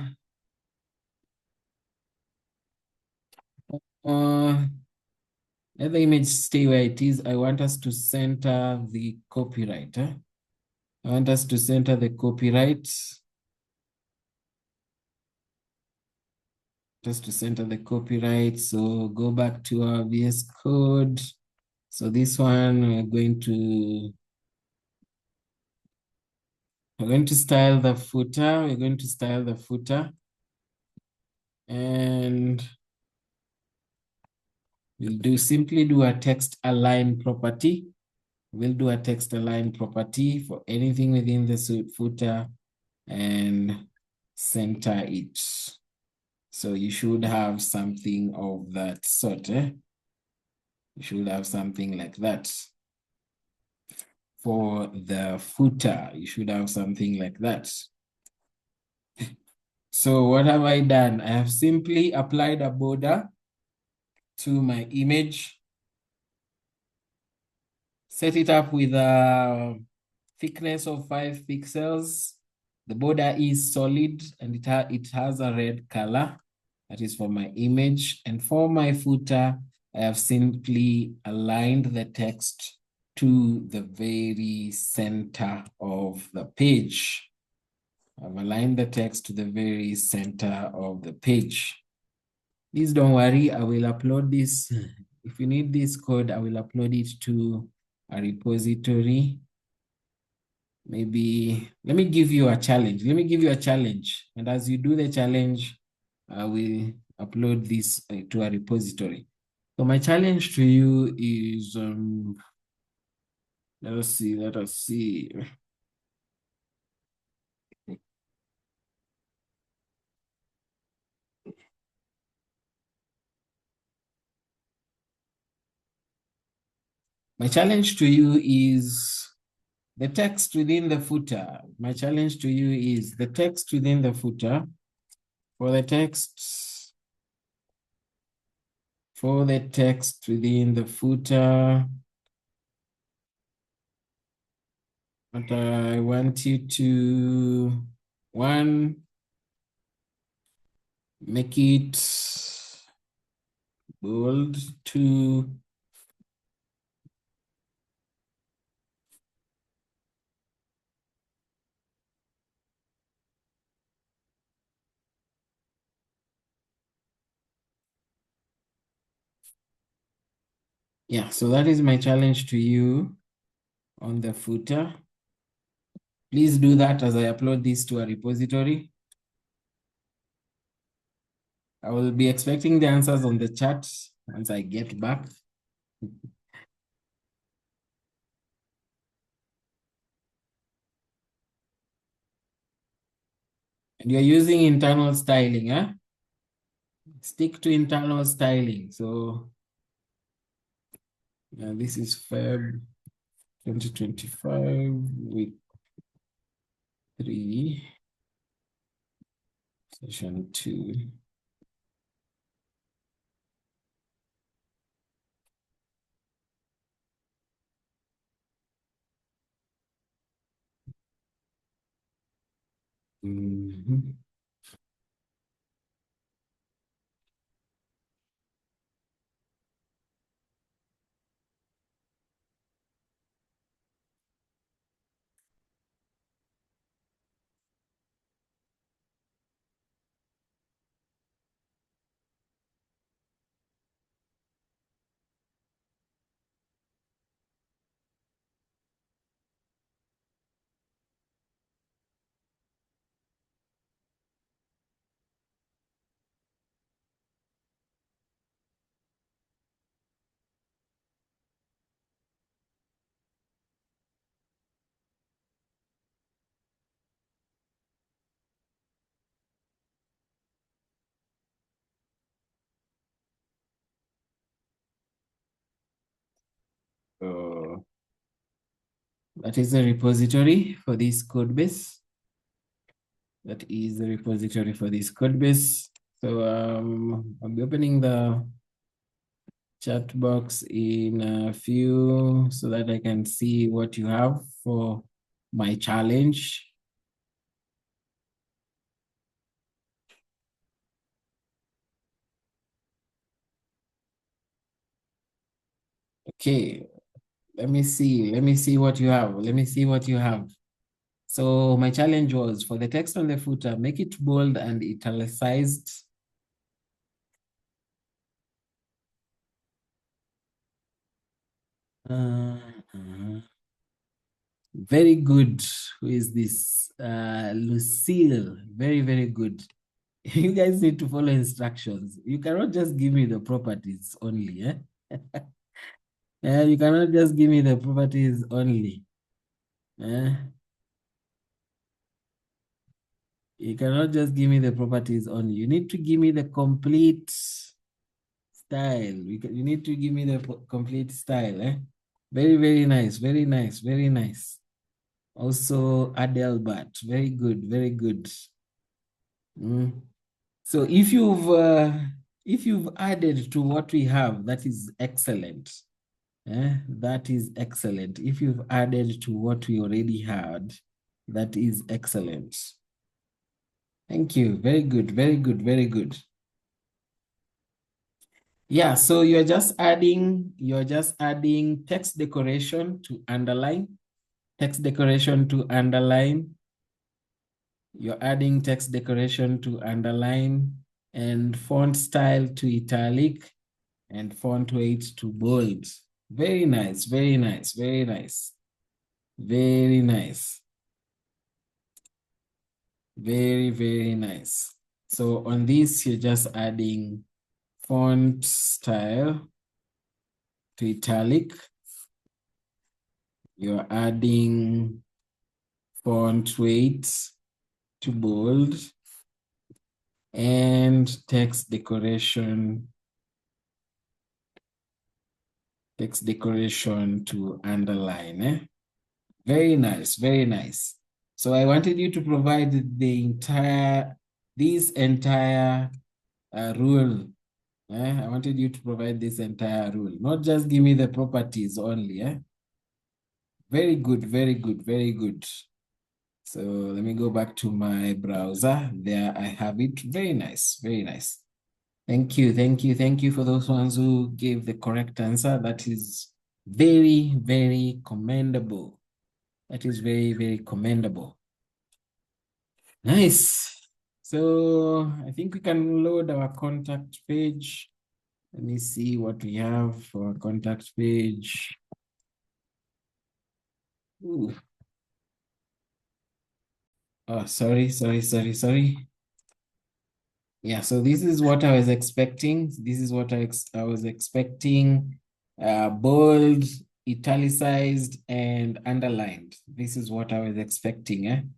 let the image stay where it is. I want us to center the copyright. I want us to center the copyright. Just to center the copyright. So go back to our VS Code. So this one, we're going to style the footer. And we'll simply do a text align property. We'll do a text align property for anything within the footer and center it. So you should have something of that sort. You should have something like that. For the footer, you should have something like that. So what have I done? I have simply applied a border to my image, set it up with a thickness of 5 pixels. The border is solid and it has a red color. That is for my image. And for my footer, I have simply aligned the text to the very center of the page. I've aligned the text to the very center of the page. Please don't worry, I will upload this. If you need this code, I will upload it to a repository. Maybe, let me give you a challenge. Let me give you a challenge. And as you do the challenge, I will upload this to a repository. So my challenge to you is, let us see. My challenge to you is the text within the footer. My challenge to you is the text within the footer. For the text within the footer, but I want you to, one, make it bold, two, yeah, so that is my challenge to you on the footer. Please do that as I upload this to a repository. I will be expecting the answers on the chat once I get back. And you're using internal styling, huh? Stick to internal styling. So this is Feb 2025, week 3, session 2. Mm-hmm. So that is the repository for this code base. That is the repository for this code base. So I'll be opening the chat box in a few so that I can see what you have for my challenge. Okay, let me see what you have. Let me see what you have. So my challenge was for the text on the footer, make it bold and italicized. Very good. Who is this? Lucille. Very, very good. You guys need to follow instructions. You cannot just give me the properties only. You cannot just give me the properties only. You cannot just give me the properties only. You need to give me the complete style. You need to give me the complete style. Very, very nice. Very nice. Very nice. Also, Adelbert. Very good. Very good. So if you've added to what we have, that is excellent. That is excellent. If you've added to what we already had, that is excellent. Thank you. Very good, very good, very good. Yeah, so you're just adding text decoration to underline, text decoration to underline. You're adding text decoration to underline and font style to italic and font weight to bold. Very nice, very nice, very nice. Very nice. Very, very nice. So on this, you're just adding font style to italic. You're adding font weight to bold and text decoration to underline. Very nice, very nice. So I wanted you to provide this entire rule. I wanted you to provide this entire rule, not just give me the properties only. Very good, very good, very good. So let me go back to my browser. There I have it. Very nice, very nice. Thank you, thank you, thank you for those ones who gave the correct answer. That is very, very commendable. That is very, very commendable. Nice. So I think we can load our contact page. Let me see what we have for our contact page. Ooh. Oh, sorry. Yeah, so this is what I was expecting. This is what I was expecting. Bold, italicized, and underlined. This is what I was expecting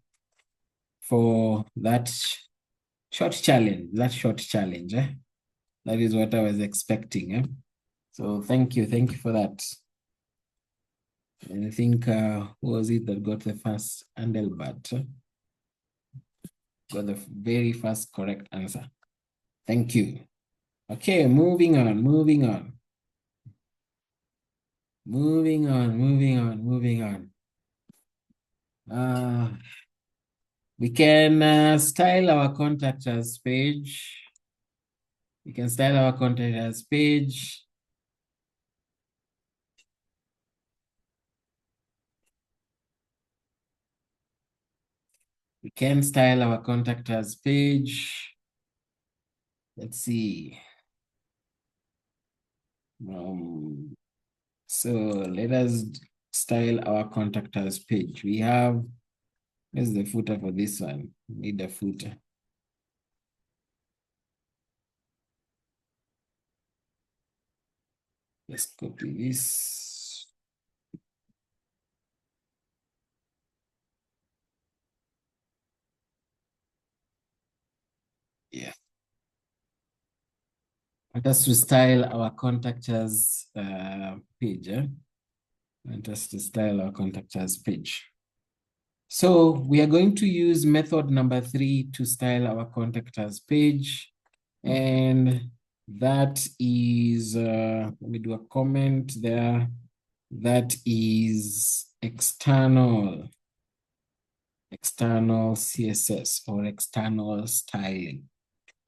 for that short challenge. That is what I was expecting. So thank you for that. And I think, who was it that got the first Andelbert? Got the very first correct answer. Thank you. Okay, moving on. We can style our contact us page. We can style our contact us page. We can style our contact us page. Let's see. So let us style our contact us page. We have, where's the footer for this one? We need a footer. Let's copy this. Yeah. Want us to style our contact us page. Want us to style our contact us page. So we are going to use method number 3 to style our contact us page. And that is, let me do a comment there. That is external CSS or external styling.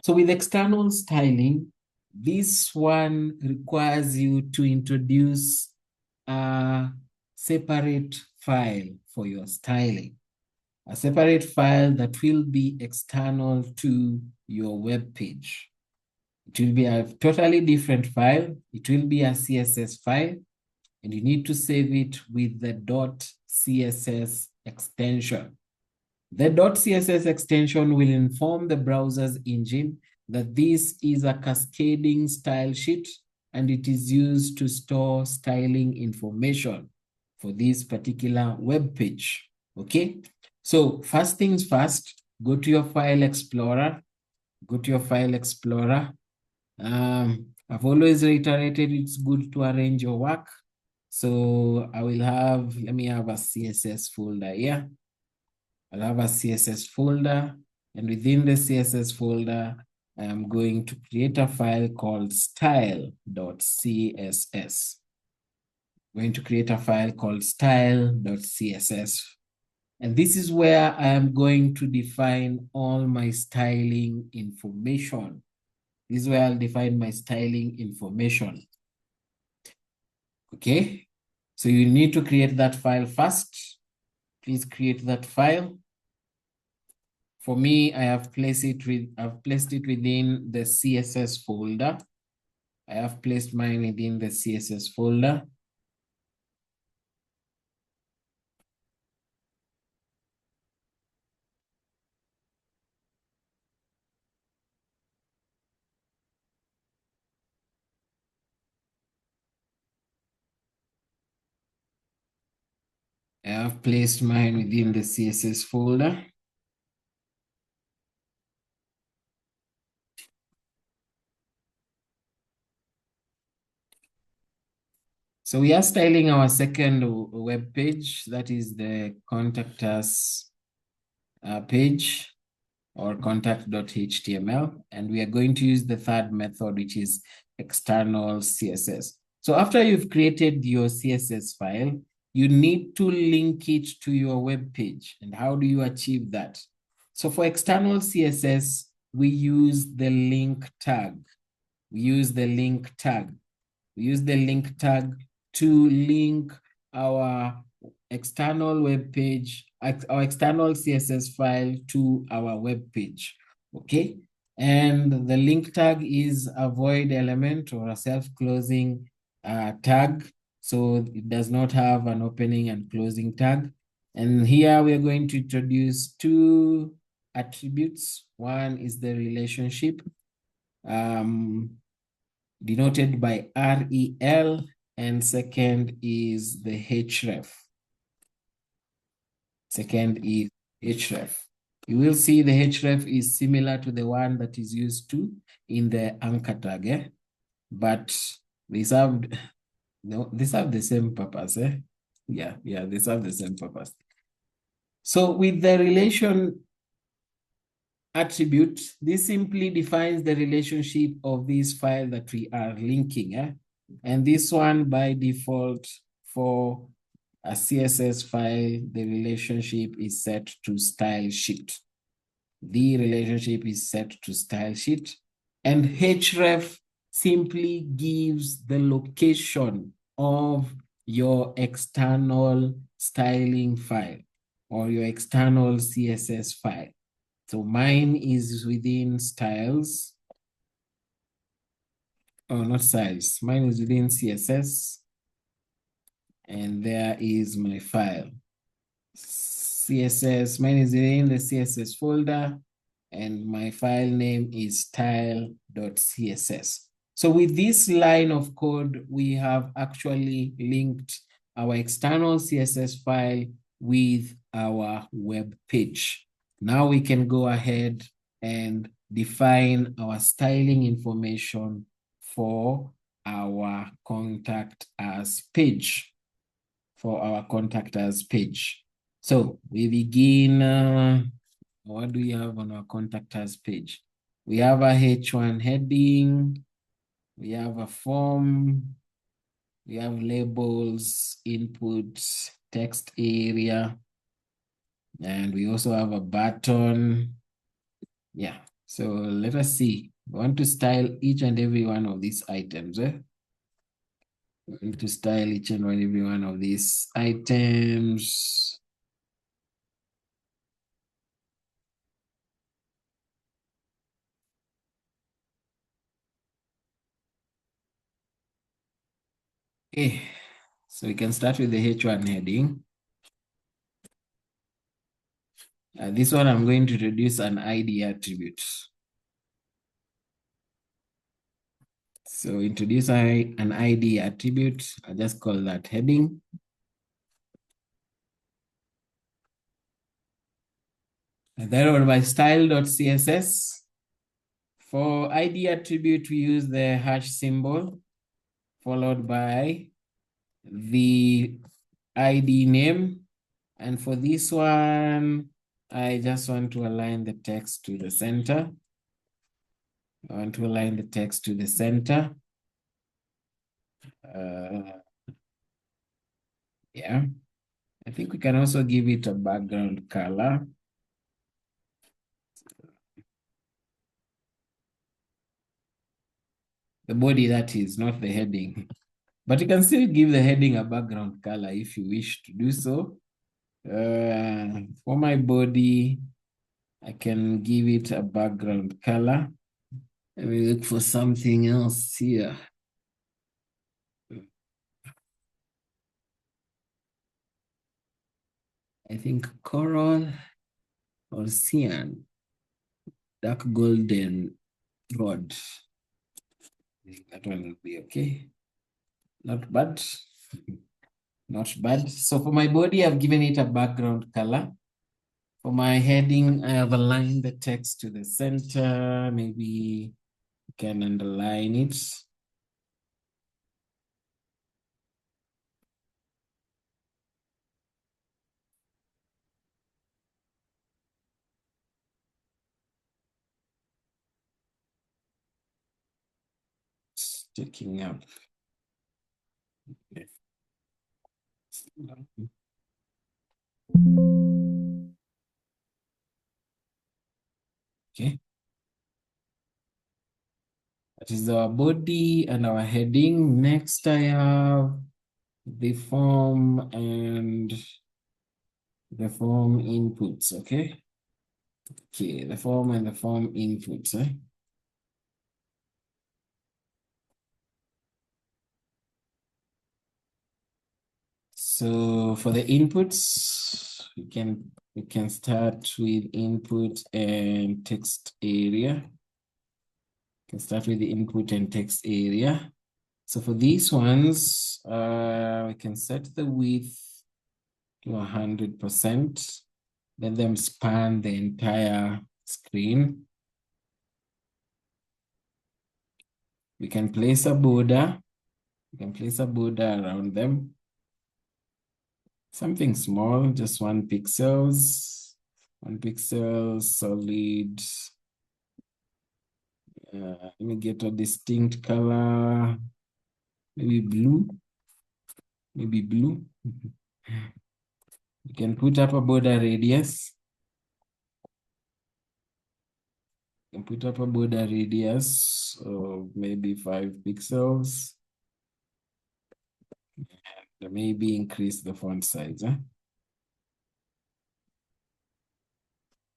So with external styling, this one requires you to introduce a separate file for your styling. A separate file that will be external to your web page. It will be a totally different file. It will be a CSS file, and you need to save it with the .css extension. The .css extension will inform the browser's engine that this is a cascading style sheet, and it is used to store styling information for this particular web page. Okay, so first things first, go to your file explorer. I've always reiterated it's good to arrange your work. So I will have, let me have a CSS folder here. I'll have a CSS folder, and within the CSS folder, I am going to create a file called style.css. I'm going to create a file called style.css. And this is where I am going to define all my styling information. This is where I'll define my styling information. Okay, so you need to create that file first. Please create that file. For me, I've placed it within the CSS folder. I have placed mine within the CSS folder. I have placed mine within the CSS folder. So we are styling our second web page, that is the contact us page or contact.html. And we are going to use the third method, which is external CSS. So after you've created your CSS file, you need to link it to your web page. And how do you achieve that? So for external CSS, we use the link tag. We use the link tag. We use the link tag to link our external web page, our external CSS file to our web page. Okay. And the link tag is a void element or a self-closing tag. So it does not have an opening and closing tag. And here we are going to introduce two attributes. One is the relationship denoted by REL, and second is the href. Second is href. You will see the href is similar to the one that is used to in the anchor tag, but they serve the same purpose. Yeah, they serve the same purpose. So with the relation attribute, this simply defines the relationship of this file that we are linking. And this one by default for a CSS file, the relationship is set to style sheet. The relationship is set to style sheet. And href simply gives the location of your external styling file or your external CSS file. So mine is within styles. Oh, not styles. Mine is within CSS. And there is my file. CSS, mine is within the CSS folder. And my file name is style.css. So with this line of code, we have actually linked our external CSS file with our web page. Now we can go ahead and define our styling information for our contact us page. So we begin, what do we have on our contact us page? We have a H1 heading, we have a form, we have labels, input, text area, and we also have a button. Yeah, so let us see. We want to style each and every one of these items. We need to style each and every one of these items. Okay, so we can start with the H1 heading. This one, I'm going to introduce an ID attribute. So introduce an ID attribute. I'll just call that heading. And then on my style.css, for ID attribute, we use the hash symbol followed by the ID name. And for this one, I just want to align the text to the center. I want to align the text to the center. Yeah. I think we can also give it a background color. The body, that is, not the heading. But you can still give the heading a background color if you wish to do so. For my body, I can give it a background color. Let me look for something else here. I think coral or cyan, dark golden rod. I think that one will be okay. Not bad. Not bad. So for my body, I've given it a background color. For my heading, I have aligned the text to the center. Maybe you can underline it. Checking up. Okay. That is our body and our heading. Next, I have the form and the form inputs. Okay. Okay, the form and the form inputs. So for the inputs, we can start with input and text area. We can start with the input and text area. So for these ones, we can set the width to 100%. Let them span the entire screen. We can place a border. We can place a border around them. Something small, just 1 pixels. 1 pixel, solid. Let me get a distinct color. Maybe blue. Maybe blue. You can put up a border radius. You can put up a border radius of maybe 5 pixels. And maybe increase the font size.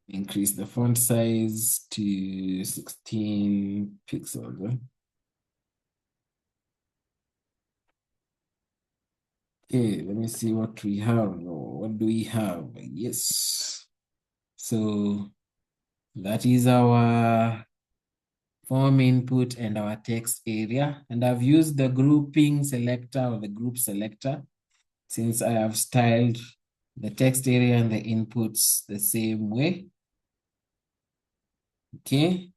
Increase the font size to 16 pixels. Okay, let me see what we have. What do we have? Yes. So that is our form input and our text area. And I've used the grouping selector or the group selector since I have styled the text area and the inputs the same way. Okay,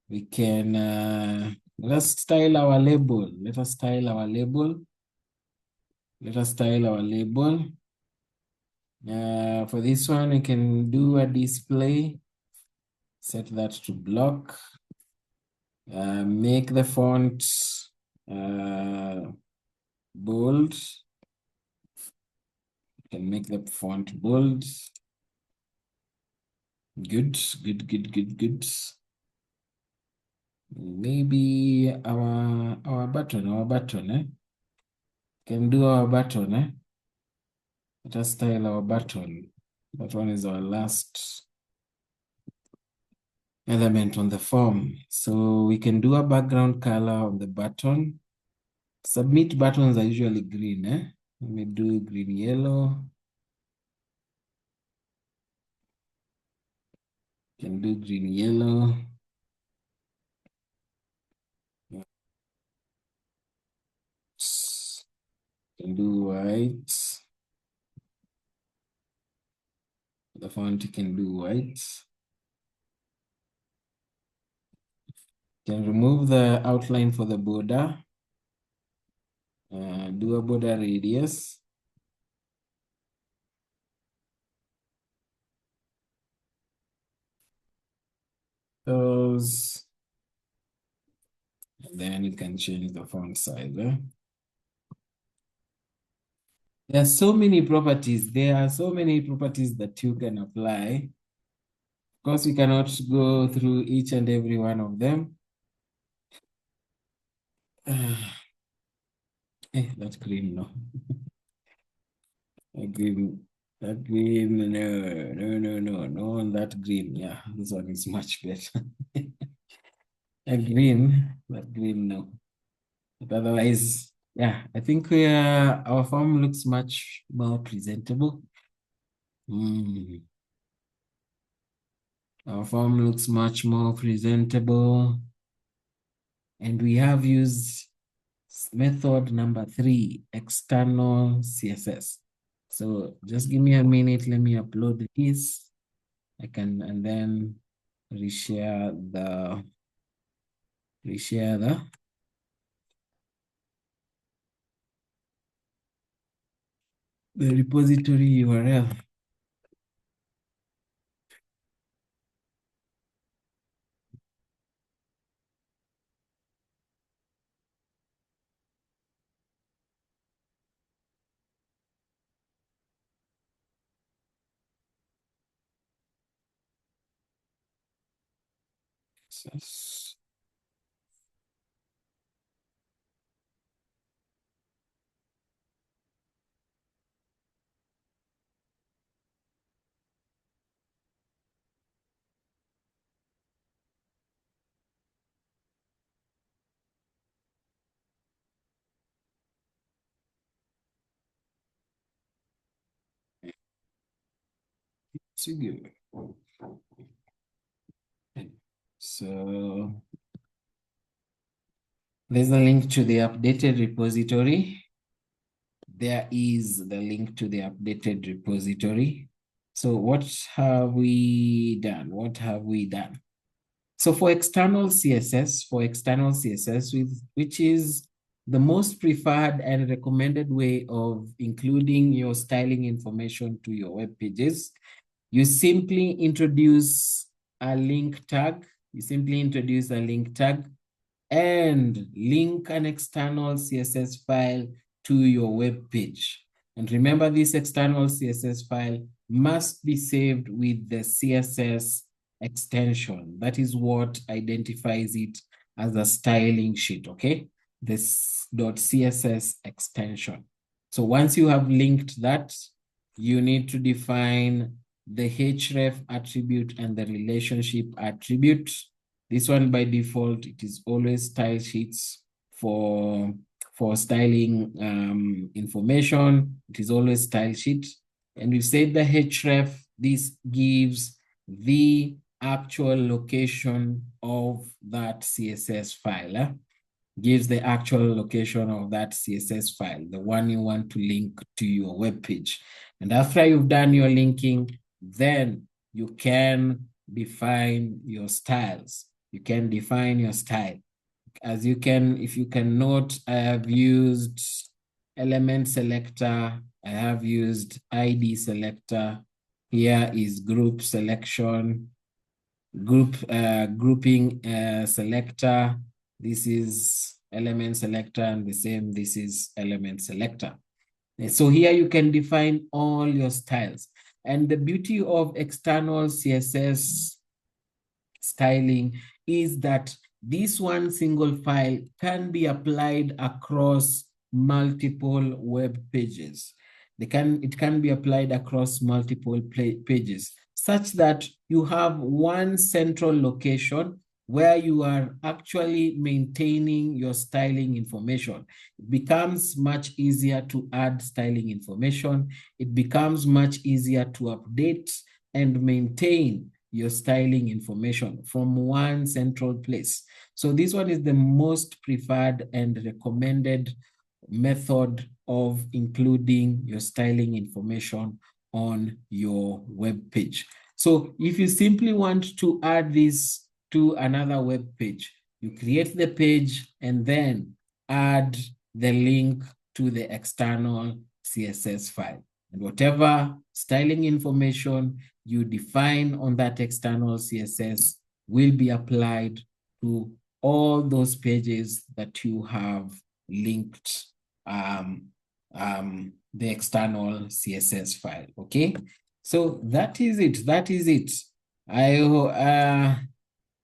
we can, let us style our label. Let us style our label. Let us style our label. For this one, we can do a display. Set that to block. Make the font bold. Can make the font bold. Good, good, good, good, good. Maybe our button. Can do our button. Let us style our button. That one is our last element on the form. So we can do a background color on the button. Submit buttons are usually green. Let me do green yellow. Can do green yellow. Can do white. The font can do white. Can remove the outline for the border. Do a border radius. Those. And then you can change the font size. There are so many properties. There are so many properties that you can apply. Of course, we cannot go through each and every one of them. That green, no. That green, no, on that green. Yeah, this one is much better. That green, no. But otherwise, yeah, I think our form looks much more presentable. Our form looks much more presentable. And we have used method number 3, external CSS. So just give me a minute, let me upload this. And then reshare the repository URL. So there's a link to the updated repository. There is the link to the updated repository. So what have we done? So for external CSS, which is the most preferred and recommended way of including your styling information to your web pages, you simply introduce a link tag. And link an external CSS file to your web page. And remember, this external CSS file must be saved with the CSS extension. That is what identifies it as a styling sheet, okay? This .css extension. So once you have linked that, you need to define the href attribute and the relationship attribute. This one by default, it is always style sheets for styling information. It is always style sheet. And we said the href, this gives the actual location of that CSS file. Gives the actual location of that CSS file, the one you want to link to your web page. And after you've done your linking, then you can define your styles. You can define your style. As you can, if you can note, I have used element selector. I have used ID selector. Here is group selection, grouping selector. This is element selector, and the same, this is element selector. So here you can define all your styles. And the beauty of external CSS styling is that this one single file can be applied across multiple web pages. It can be applied across multiple pages, such that you have one central location where you are actually maintaining your styling information. It becomes much easier to add styling information. It becomes much easier to update and maintain your styling information from one central place. So this one is the most preferred and recommended method of including your styling information on your web page. So if you simply want to add this to another web page, you create the page and then add the link to the external CSS file. And whatever styling information you define on that external CSS will be applied to all those pages that you have linked the external CSS file. Okay, so that is it. That is it. I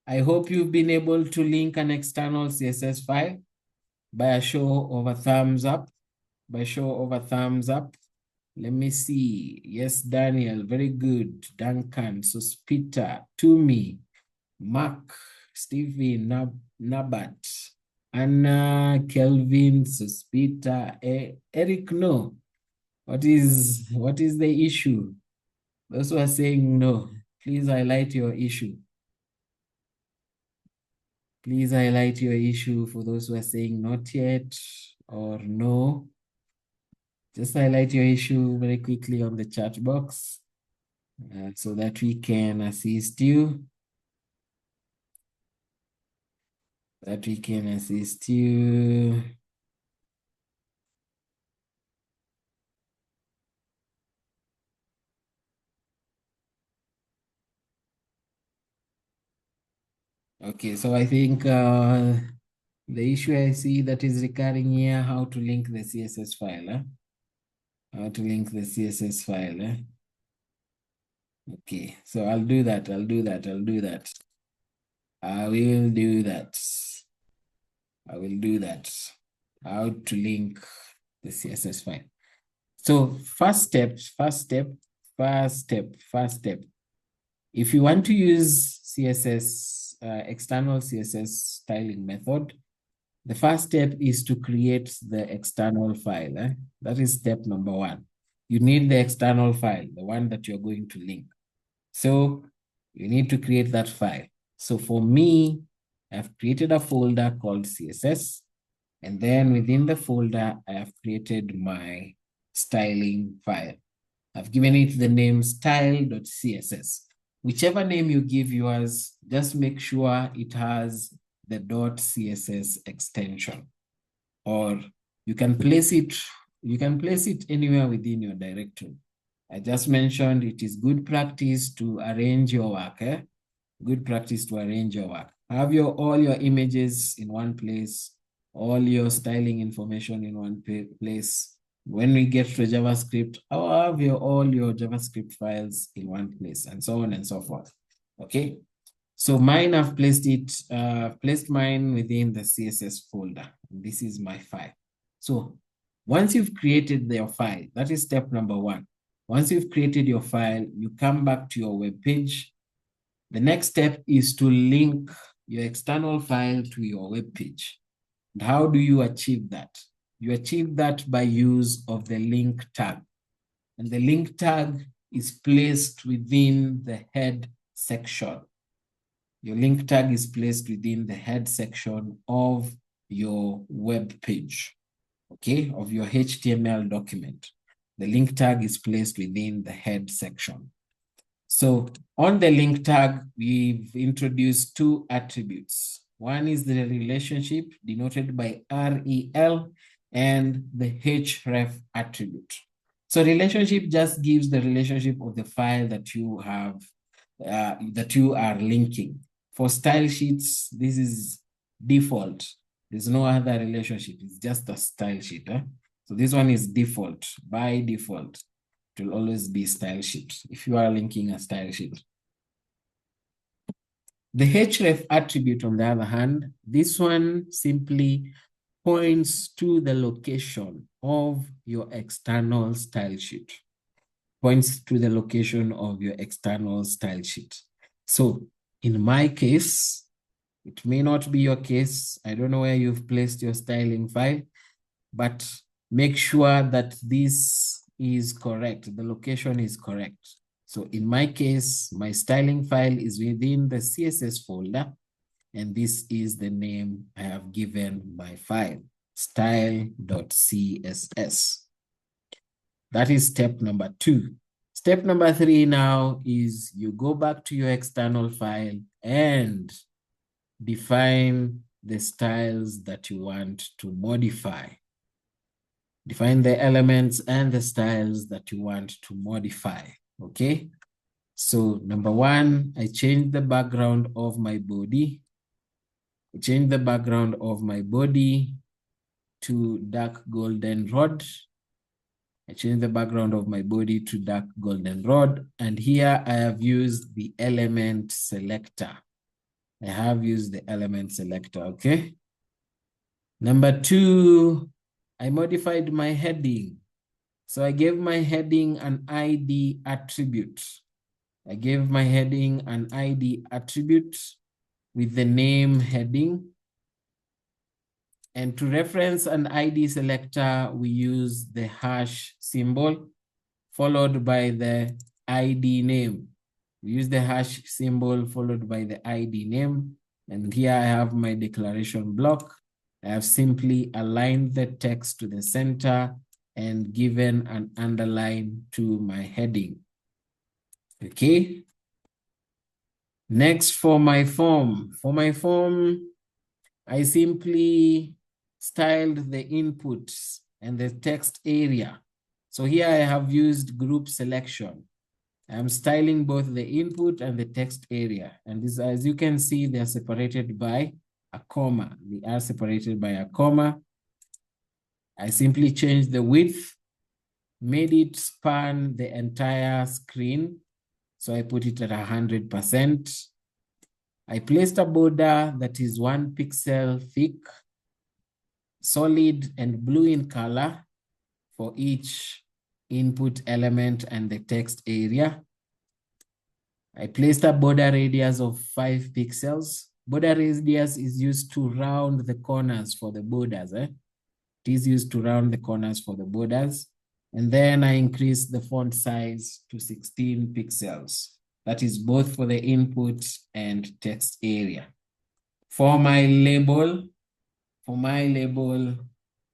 hope you've been able to link an external CSS file by a show of a thumbs up. By show of a thumbs up. Let me see. Yes, Daniel, very good. Duncan, Sospita, Tumi, Mark, Stevie, Nabat, Anna, Kelvin, Sospita, Eric, no. What is the issue? Those who are saying no, please highlight your issue. Please highlight your issue for those who are saying not yet or no. Just highlight your issue very quickly on the chat box so that we can assist you. Okay, so I think the issue I see that is recurring here, how to link the CSS file. How to link the CSS file. Okay, so I'll do that. I will do that. I will do that. How to link the CSS file. So first step. If you want to use CSS, external CSS styling method, the first step is to create the external file. That is step number one. You need the external file, the one that you're going to link. So you need to create that file. So for me, I've created a folder called CSS. And then within the folder, I have created my styling file. I've given it the name style.css. Whichever name you give yours, just make sure it has the .css extension. Or you can place it anywhere within your directory. I just mentioned it is good practice to arrange your work. Good practice to arrange your work. Have all your images in one place, all your styling information in one place. When we get to JavaScript, I'll have all your JavaScript files in one place, and so on and so forth. Okay. So mine, I've placed mine within the CSS folder. This is my file. So once you've created your file, that is step number one. Once you've created your file, you come back to your web page. The next step is to link your external file to your web page. And how do you achieve that? You achieve that by use of the link tag. And the link tag is placed within the head section. Your link tag is placed within the head section of your web page, okay, of your HTML document. The link tag is placed within the head section. So on the link tag, we've introduced two attributes. One is the relationship denoted by REL and the href attribute. So relationship just gives the relationship of the file that you have, that you are linking. For style sheets, this is default. There's no other relationship. It's just a style sheet. So this one is default, by default. It will always be style sheet if you are linking a style sheet. The href attribute, on the other hand, this one simply points to the location of your external style sheet. Points to the location of your external style sheet. So in my case, it may not be your case. I don't know where you've placed your styling file, but make sure that this is correct. The location is correct. So in my case, my styling file is within the CSS folder, and this is the name I have given my file, style.css. That is step number 2. Step number 3 now is you go back to your external file and define the styles that you want to modify. Define the elements and the styles that you want to modify, okay? So number 1, I changed the background of my body. I changed the background of my body to dark golden rod. I changed the background of my body to dark golden rod. And here I have used the element selector. I have used the element selector, okay? Number 2, I modified my heading. So I gave my heading an ID attribute. I gave my heading an ID attribute with the name heading. And to reference an ID selector, we use the hash symbol followed by the ID name. We use the hash symbol followed by the ID name. And here I have my declaration block. I have simply aligned the text to the center and given an underline to my heading. Okay. Next, for my form. For my form, I simply styled the inputs and the text area. So here I have used group selection. I'm styling both the input and the text area. And this, as you can see, they're separated by a comma. They are separated by a comma. I simply changed the width, made it span the entire screen. So I put it at 100%. I placed a border that is 1 pixel thick, solid and blue in color for each input element and the text area. I placed a border radius of 5 pixels. Border radius is used to round the corners for the borders. It is used to round the corners for the borders. And then I increased the font size to 16 pixels. That is both for the input and text area. For my label,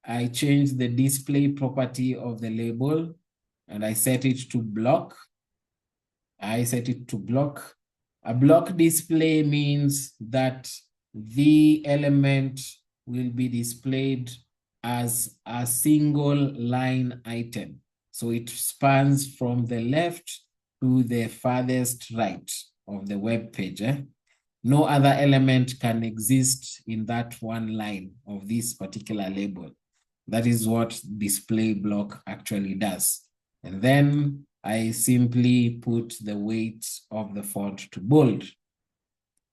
I changed the display property of the label and I set it to block. A block display means that the element will be displayed as a single line item. So it spans from the left to the farthest right of the web page. No other element can exist in that one line of this particular label. That is what display block actually does. And then I simply put the weight of the font to bold.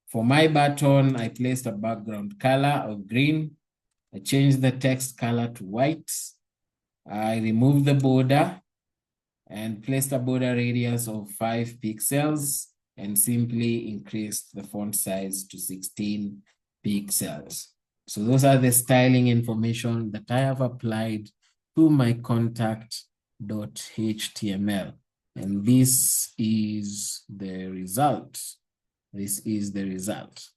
For my button, I placed a background color of green. I changed the text color to white. I removed the border and placed a border radius of 5 pixels and simply increased the font size to 16 pixels. So those are the styling information that I have applied to my contact.html. And this is the result. This is the result.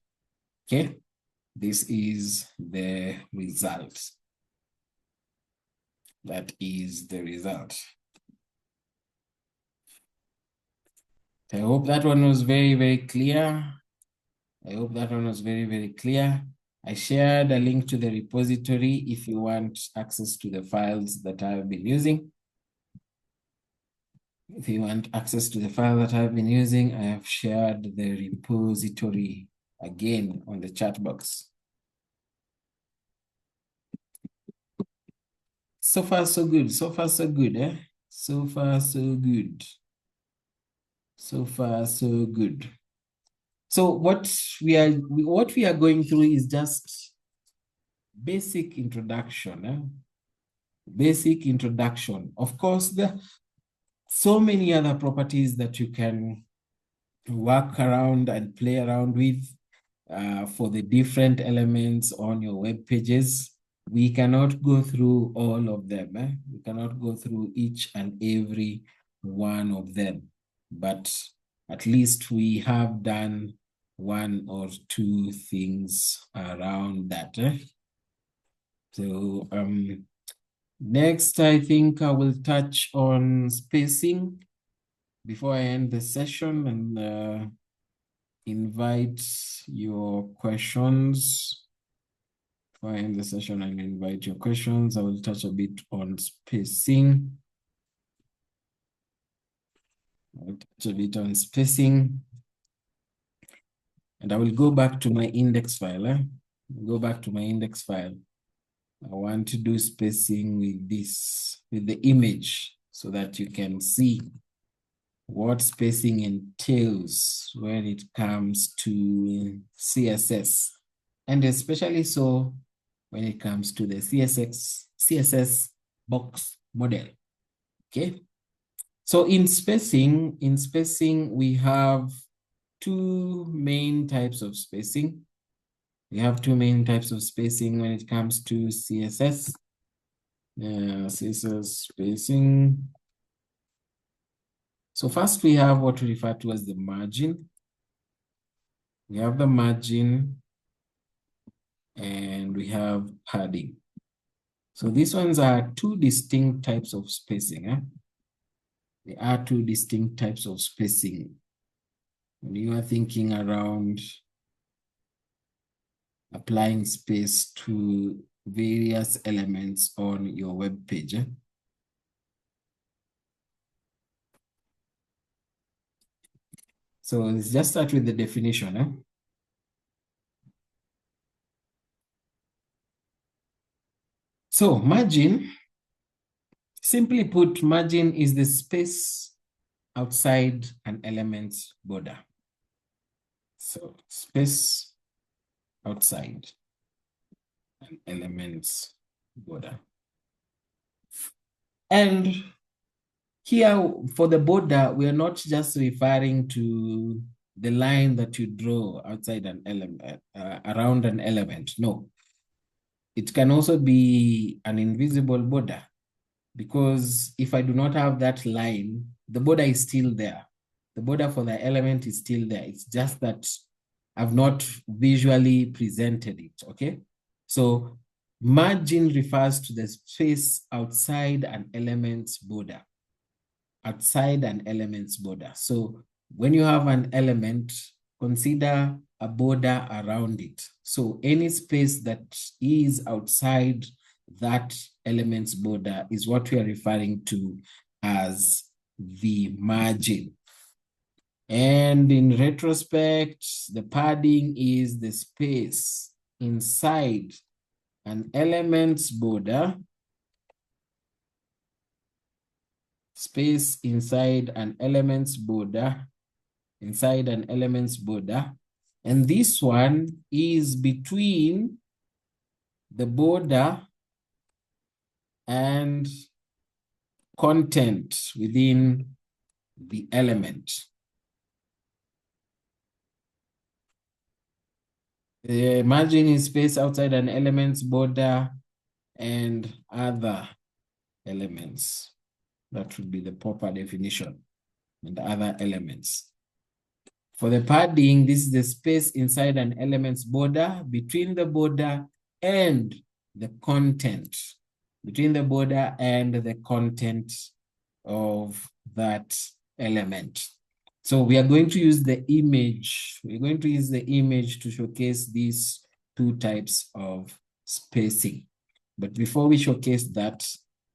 Okay? This is the result. That is the result. I hope that one was very, very clear. I shared a link to the repository if you want access to the files that I've been using. If you want access to the file that I've been using, I have shared the repository again on the chat box. So far, so good. So far, so good, eh? So far, so good. So far, so good. So what we are going through is just basic introduction. Basic introduction. Of course, there are so many other properties that you can work around and play around with for the different elements on your web pages. We cannot go through all of them. We cannot go through each and every one of them, but at least we have done one or two things around that. So next, I think I will touch on spacing before I end the session and invite your questions. Before I end the session and invite your questions, I will touch a bit on spacing. And I will go back to my index file. Go back to my index file. I want to do spacing with this, with the image, so that you can see what spacing entails when it comes to CSS, and especially so when it comes to the CSS box model. Okay. So in spacing, we have two main types of spacing. We have two main types of spacing when it comes to CSS. CSS spacing. So first we have what we refer to as the margin. We have the margin and we have padding. So these ones are two distinct types of spacing. They are two distinct types of spacing. When you are thinking around applying space to various elements on your web page. So let's just start with the definition. So margin, simply put, margin is the space outside an element's border. So space outside an element's border. And here for the border, we are not just referring to the line that you draw outside an element, around an element. No, it can also be an invisible border, because if I do not have that line, the border is still there. The border for the element is still there. It's just that I've not visually presented it, okay? So margin refers to the space outside an element's border. Outside an element's border. So when you have an element, consider a border around it. So any space that is outside that element's border is what we are referring to as the margin. And in retrospect, the padding is the space inside an element's border, space inside an element's border, and this one is between the border and content within the element. The margin is space outside an element's border and other elements. That would be the proper definition, and other elements. For the padding, this is the space inside an element's border, between the border and the content, between the border and the content of that element. So we are going to use the image. We're going to use the image to showcase these two types of spacing. But before we showcase that,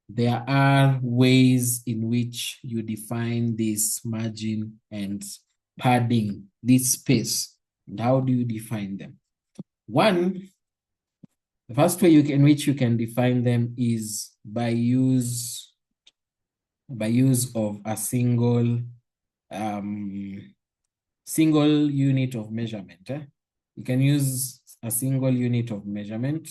there are ways in which you define this margin and padding, this space. And how do you define them? One, the first way in which you can define them is by use of a single unit of measurement. You can use a single unit of measurement.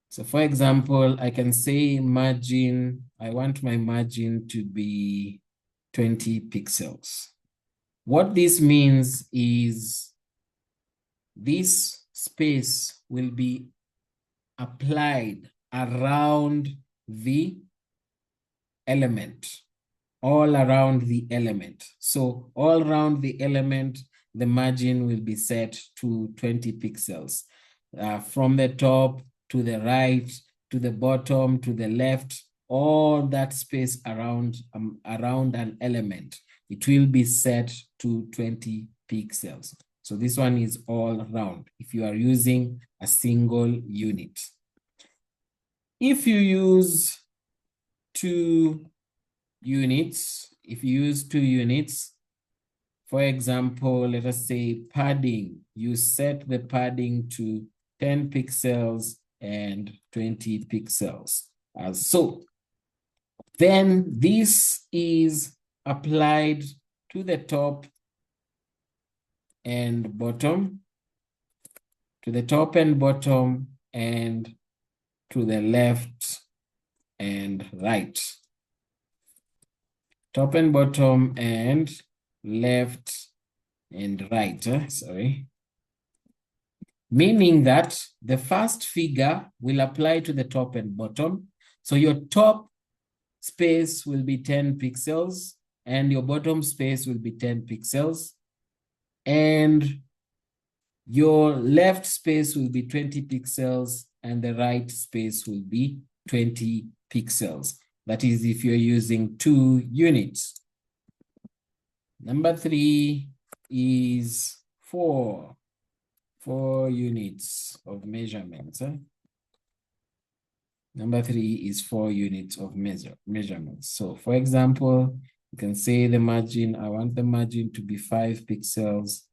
So for example, I can say margin, I want my margin to be 20 pixels. What this means is this space will be applied around the element, all around the element. So all around the element, the margin will be set to 20 pixels. From the top to the right, to the bottom, to the left, all that space around an element, it will be set to 20 pixels. So this one is all around if you are using a single unit. If you use two units, for example, let us say padding, you set the padding to 10 pixels and 20 pixels as so. Then this is applied to the top and bottom, to the top and bottom, and to the left and right. Top and bottom and left and right, sorry. Meaning that the first figure will apply to the top and bottom. So your top space will be 10 pixels and your bottom space will be 10 pixels. And your left space will be 20 pixels and the right space will be 20 pixels. That is if you're using 2 units. Number 3 is 4 units of measurements. Number 3 is 4 units of measurements. So for example, you can say the margin, I want the margin to be 5 pixels,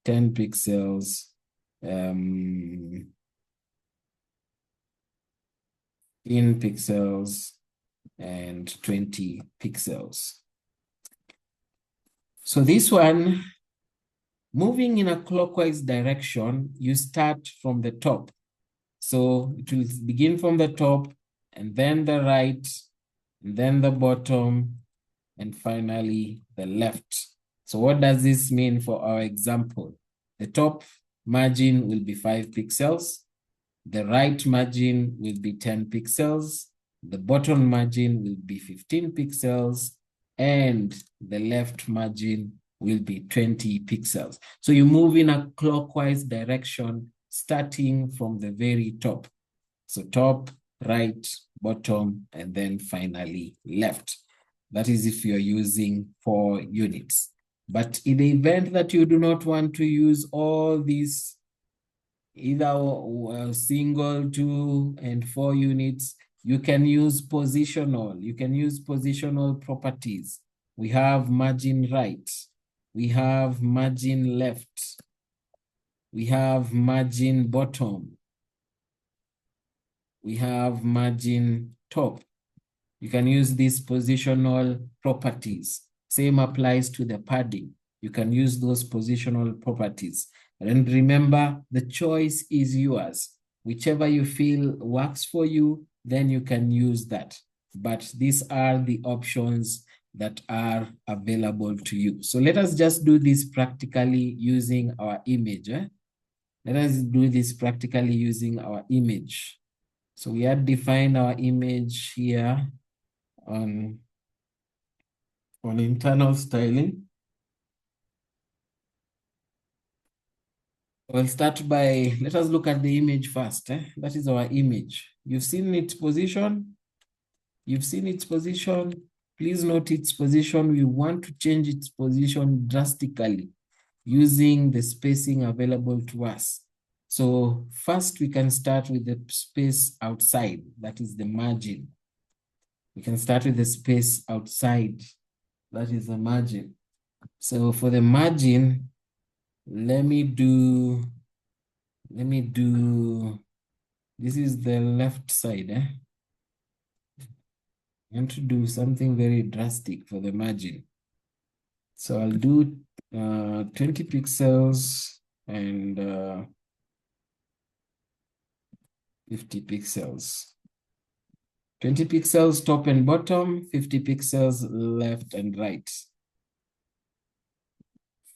10 pixels, 10 pixels, and 20 pixels. So this one, moving in a clockwise direction, you start from the top. So it will begin from the top, and then the right, and then the bottom, and finally the left. So what does this mean for our example? The top margin will be 5 pixels. The right margin will be 10 pixels. The bottom margin will be 15 pixels. And the left margin will be 20 pixels. So you move in a clockwise direction, starting from the very top. So top, right, bottom, and then finally left. That is if you're using 4 units. But in the event that you do not want to use all these, either single, 2, and 4 units, you can use positional. You can use positional properties. We have margin right. We have margin left. We have margin bottom. We have margin top. You can use these positional properties. Same applies to the padding. You can use those positional properties. And remember, the choice is yours. Whichever you feel works for you, then you can use that. But these are the options that are available to you. So let us just do this practically using our image. Let us do this practically using our image. So we have defined our image here on internal styling. We'll start by, let us look at the image first. That is our image. You've seen its position. You've seen its position. Please note its position. We want to change its position drastically using the spacing available to us. So first we can start with the space outside. That is the margin. We can start with the space outside. That is the margin. So for the margin, let me do, this is the left side. I want to do something very drastic for the margin. So I'll do 20 pixels and 50 pixels. 20 pixels top and bottom, 50 pixels left and right.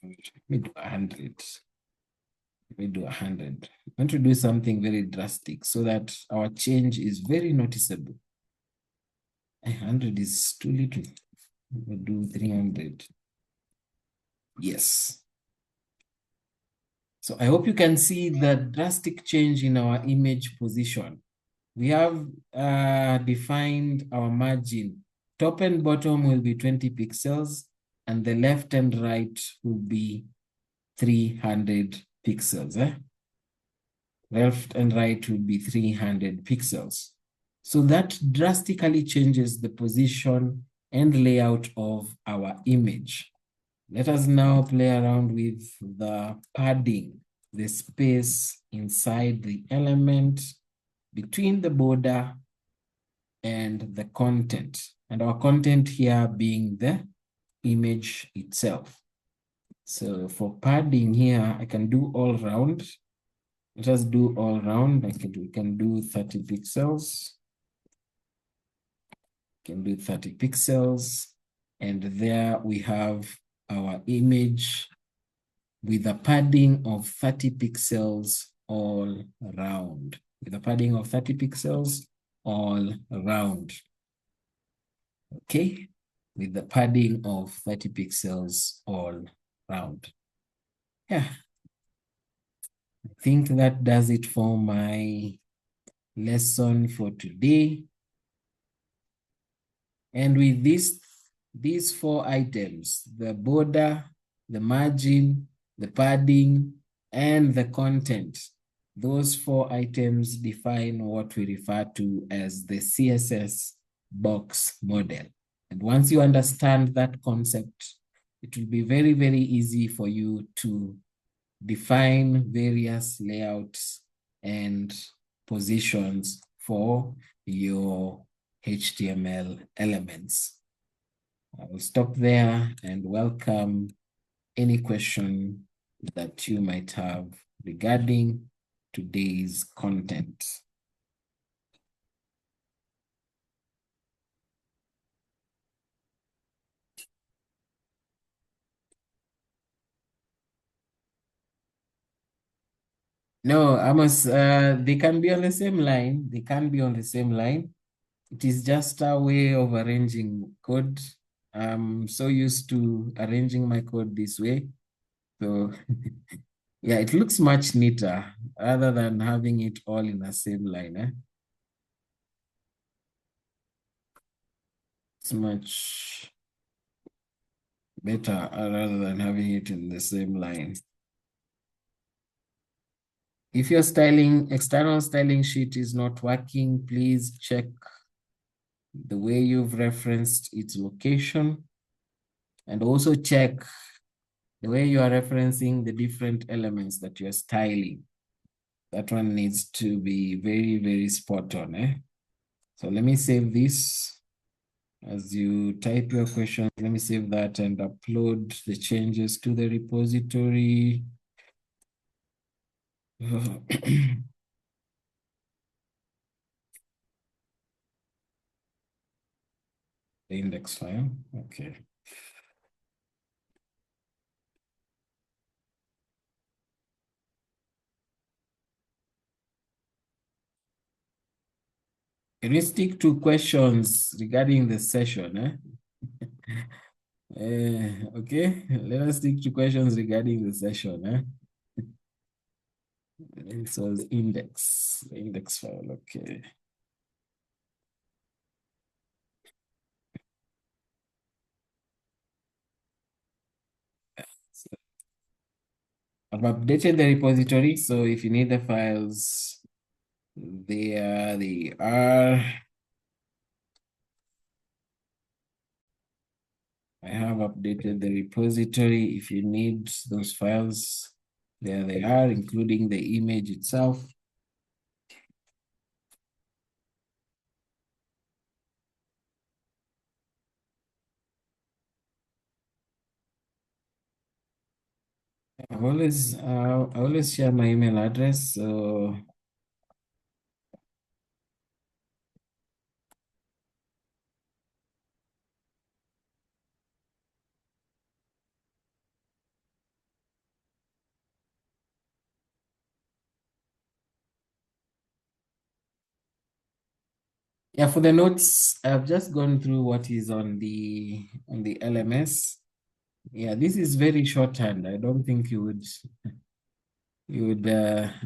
Let me do 100. Let me do 100. I want to do something very drastic so that our change is very noticeable. 100 is too little. We'll do 300. Yes. So I hope you can see the drastic change in our image position. We have defined our margin. Top and bottom will be 20 pixels, and the left and right will be 300 pixels. Left and right will be 300 pixels. So that drastically changes the position and layout of our image. Let us now play around with the padding, the space inside the element. between the border and the content. And our content here being the image itself. So for padding here, I can do all round. Let us do all round. We can do 30 pixels. Can do 30 pixels. And there we have our image with a padding of 30 pixels all around. With a padding of 30 pixels all around. Okay, with the padding of 30 pixels all around. Yeah, I think that does it for my lesson for today. And with these 4 items, the border, the margin, the padding, and the content, those 4 items define what we refer to as the CSS box model. And once you understand that concept, it will be very, very easy for you to define various layouts and positions for your HTML elements. I will stop there and welcome any question that you might have regarding today's content. No, Amos, they can be on the same line. They can be on the same line. It is just a way of arranging code. I'm so used to arranging my code this way. So yeah, it looks much neater rather than having it all in the same line. It's much better rather than having it in the same line. If your external styling sheet is not working, please check the way you've referenced its location, and also check the way you are referencing the different elements that you're styling. That one needs to be very, very spot on. So let me save this. As you type your question, let me save that and upload the changes to the repository. The index file, okay. Can we stick to questions regarding the session? Okay, let us stick to questions regarding the session. So the index file, okay. So I've updated the repository, so if you need the files, there they are. I have updated the repository. If you need those files, there they are, including the image itself. I always share my email address. So yeah, for the notes, I've just gone through what is on the LMS. Yeah, this is very shorthand. I don't think you would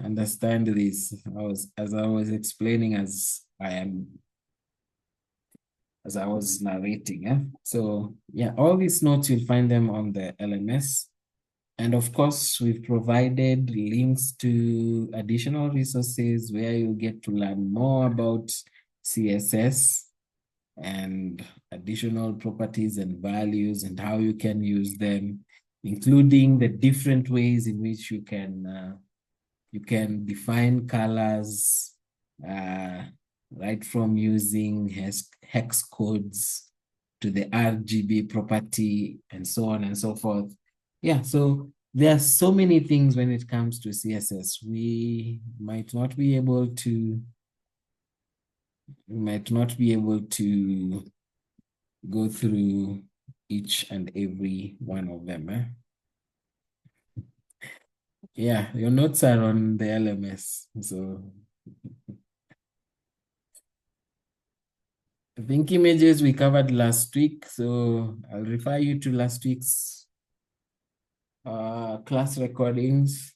understand this. As I was explaining, as I was narrating. So yeah, all these notes, you'll find them on the LMS. And of course, we've provided links to additional resources where you'll get to learn more about CSS and additional properties and values and how you can use them, including the different ways in which you can define colors uh, right from using hex codes to the RGB property and so on and so forth. Yeah, so there are so many things when it comes to CSS. We might not be able to go through each and every one of them. Yeah, your notes are on the LMS. So I think images we covered last week. So I'll refer you to last week's class recordings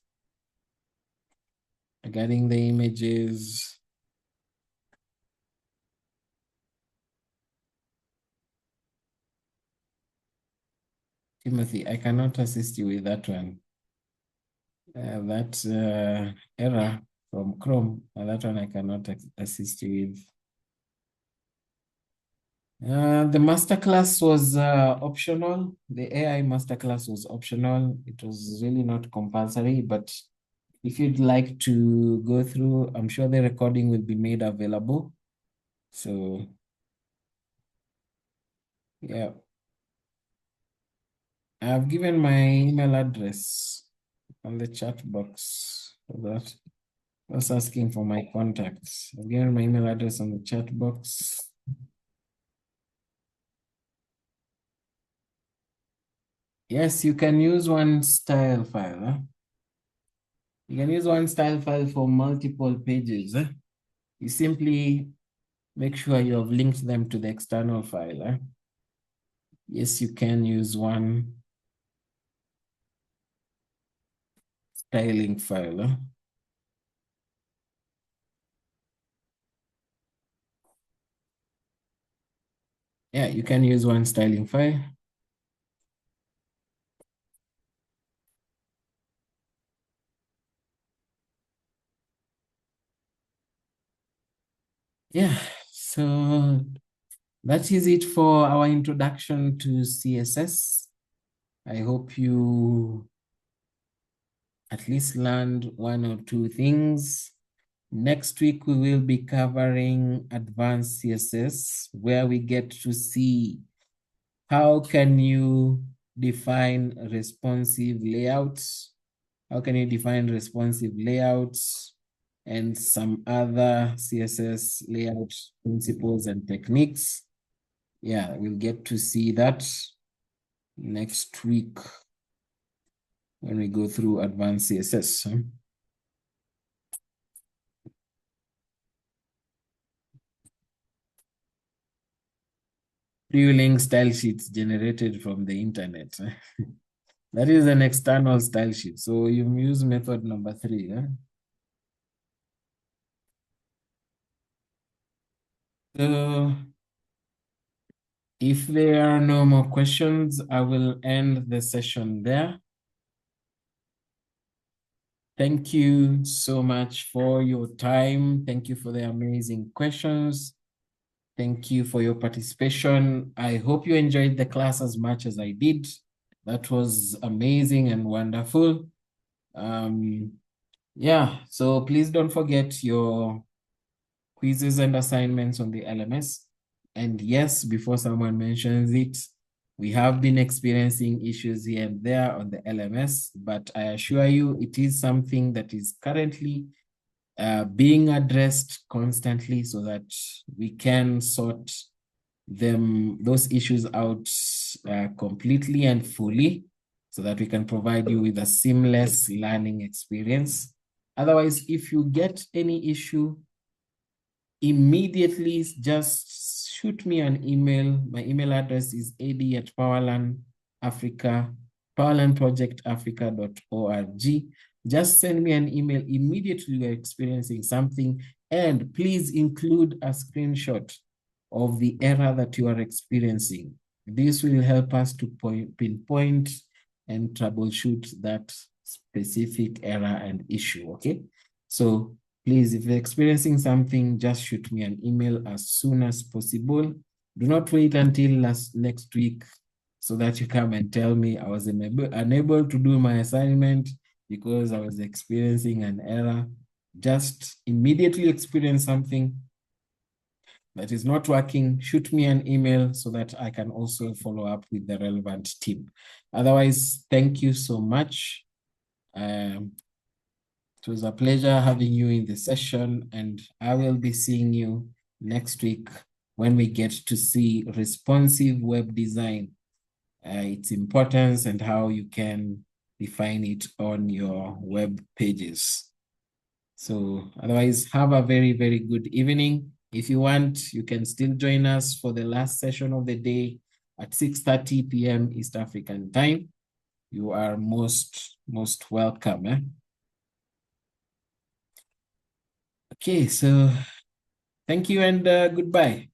regarding the images. Timothy, I cannot assist you with that one. That error from Chrome, that one I cannot assist you with. The masterclass was optional. The AI masterclass was optional. It was really not compulsory, but if you'd like to go through, I'm sure the recording will be made available. So, yeah, I've given my email address on the chat box for that. I was asking for my contacts. I've given my email address on the chat box. Yes, you can use one style file. You can use one style file for multiple pages. You simply make sure you have linked them to the external file. Yes, you can use one styling file. Yeah, you can use one styling file. Yeah, so that is it for our introduction to CSS. I hope you at least learned one or two things. Next week, we will be covering advanced CSS, where we get to see how can you define responsive layouts? How can you define responsive layouts and some other CSS layout principles and techniques? Yeah, we'll get to see that next week when we go through advanced CSS. Pre-link style sheets generated from the internet. That is an external style sheet. So you use method number 3. So if there are no more questions, I will end the session there. Thank you so much for your time. Thank you for the amazing questions. Thank you for your participation. I hope you enjoyed the class as much as I did. That was amazing and wonderful. Yeah, so please don't forget your quizzes and assignments on the LMS. And yes, before someone mentions it, we have been experiencing issues here and there on the LMS, but I assure you it is something that is currently being addressed constantly so that we can sort those issues out completely and fully so that we can provide you with a seamless learning experience. Otherwise, if you get any issue, immediately just shoot me an email. My email address is ad@powerlandprojectafrica.org. Just send me an email immediately you're experiencing something, and please include a screenshot of the error that you are experiencing. This will help us to pinpoint and troubleshoot that specific error and issue, okay? So please, if you're experiencing something, just shoot me an email as soon as possible. Do not wait until next week so that you come and tell me I was unable to do my assignment because I was experiencing an error. just immediately experience something that is not working, shoot me an email so that I can also follow up with the relevant team. Otherwise, thank you so much. It was a pleasure having you in the session, and I will be seeing you next week when we get to see responsive web design, its importance, and how you can define it on your web pages. So otherwise, have a very, very good evening. If you want, you can still join us for the last session of the day at 6:30 p.m. East African time. You are most welcome. Okay, so thank you and goodbye.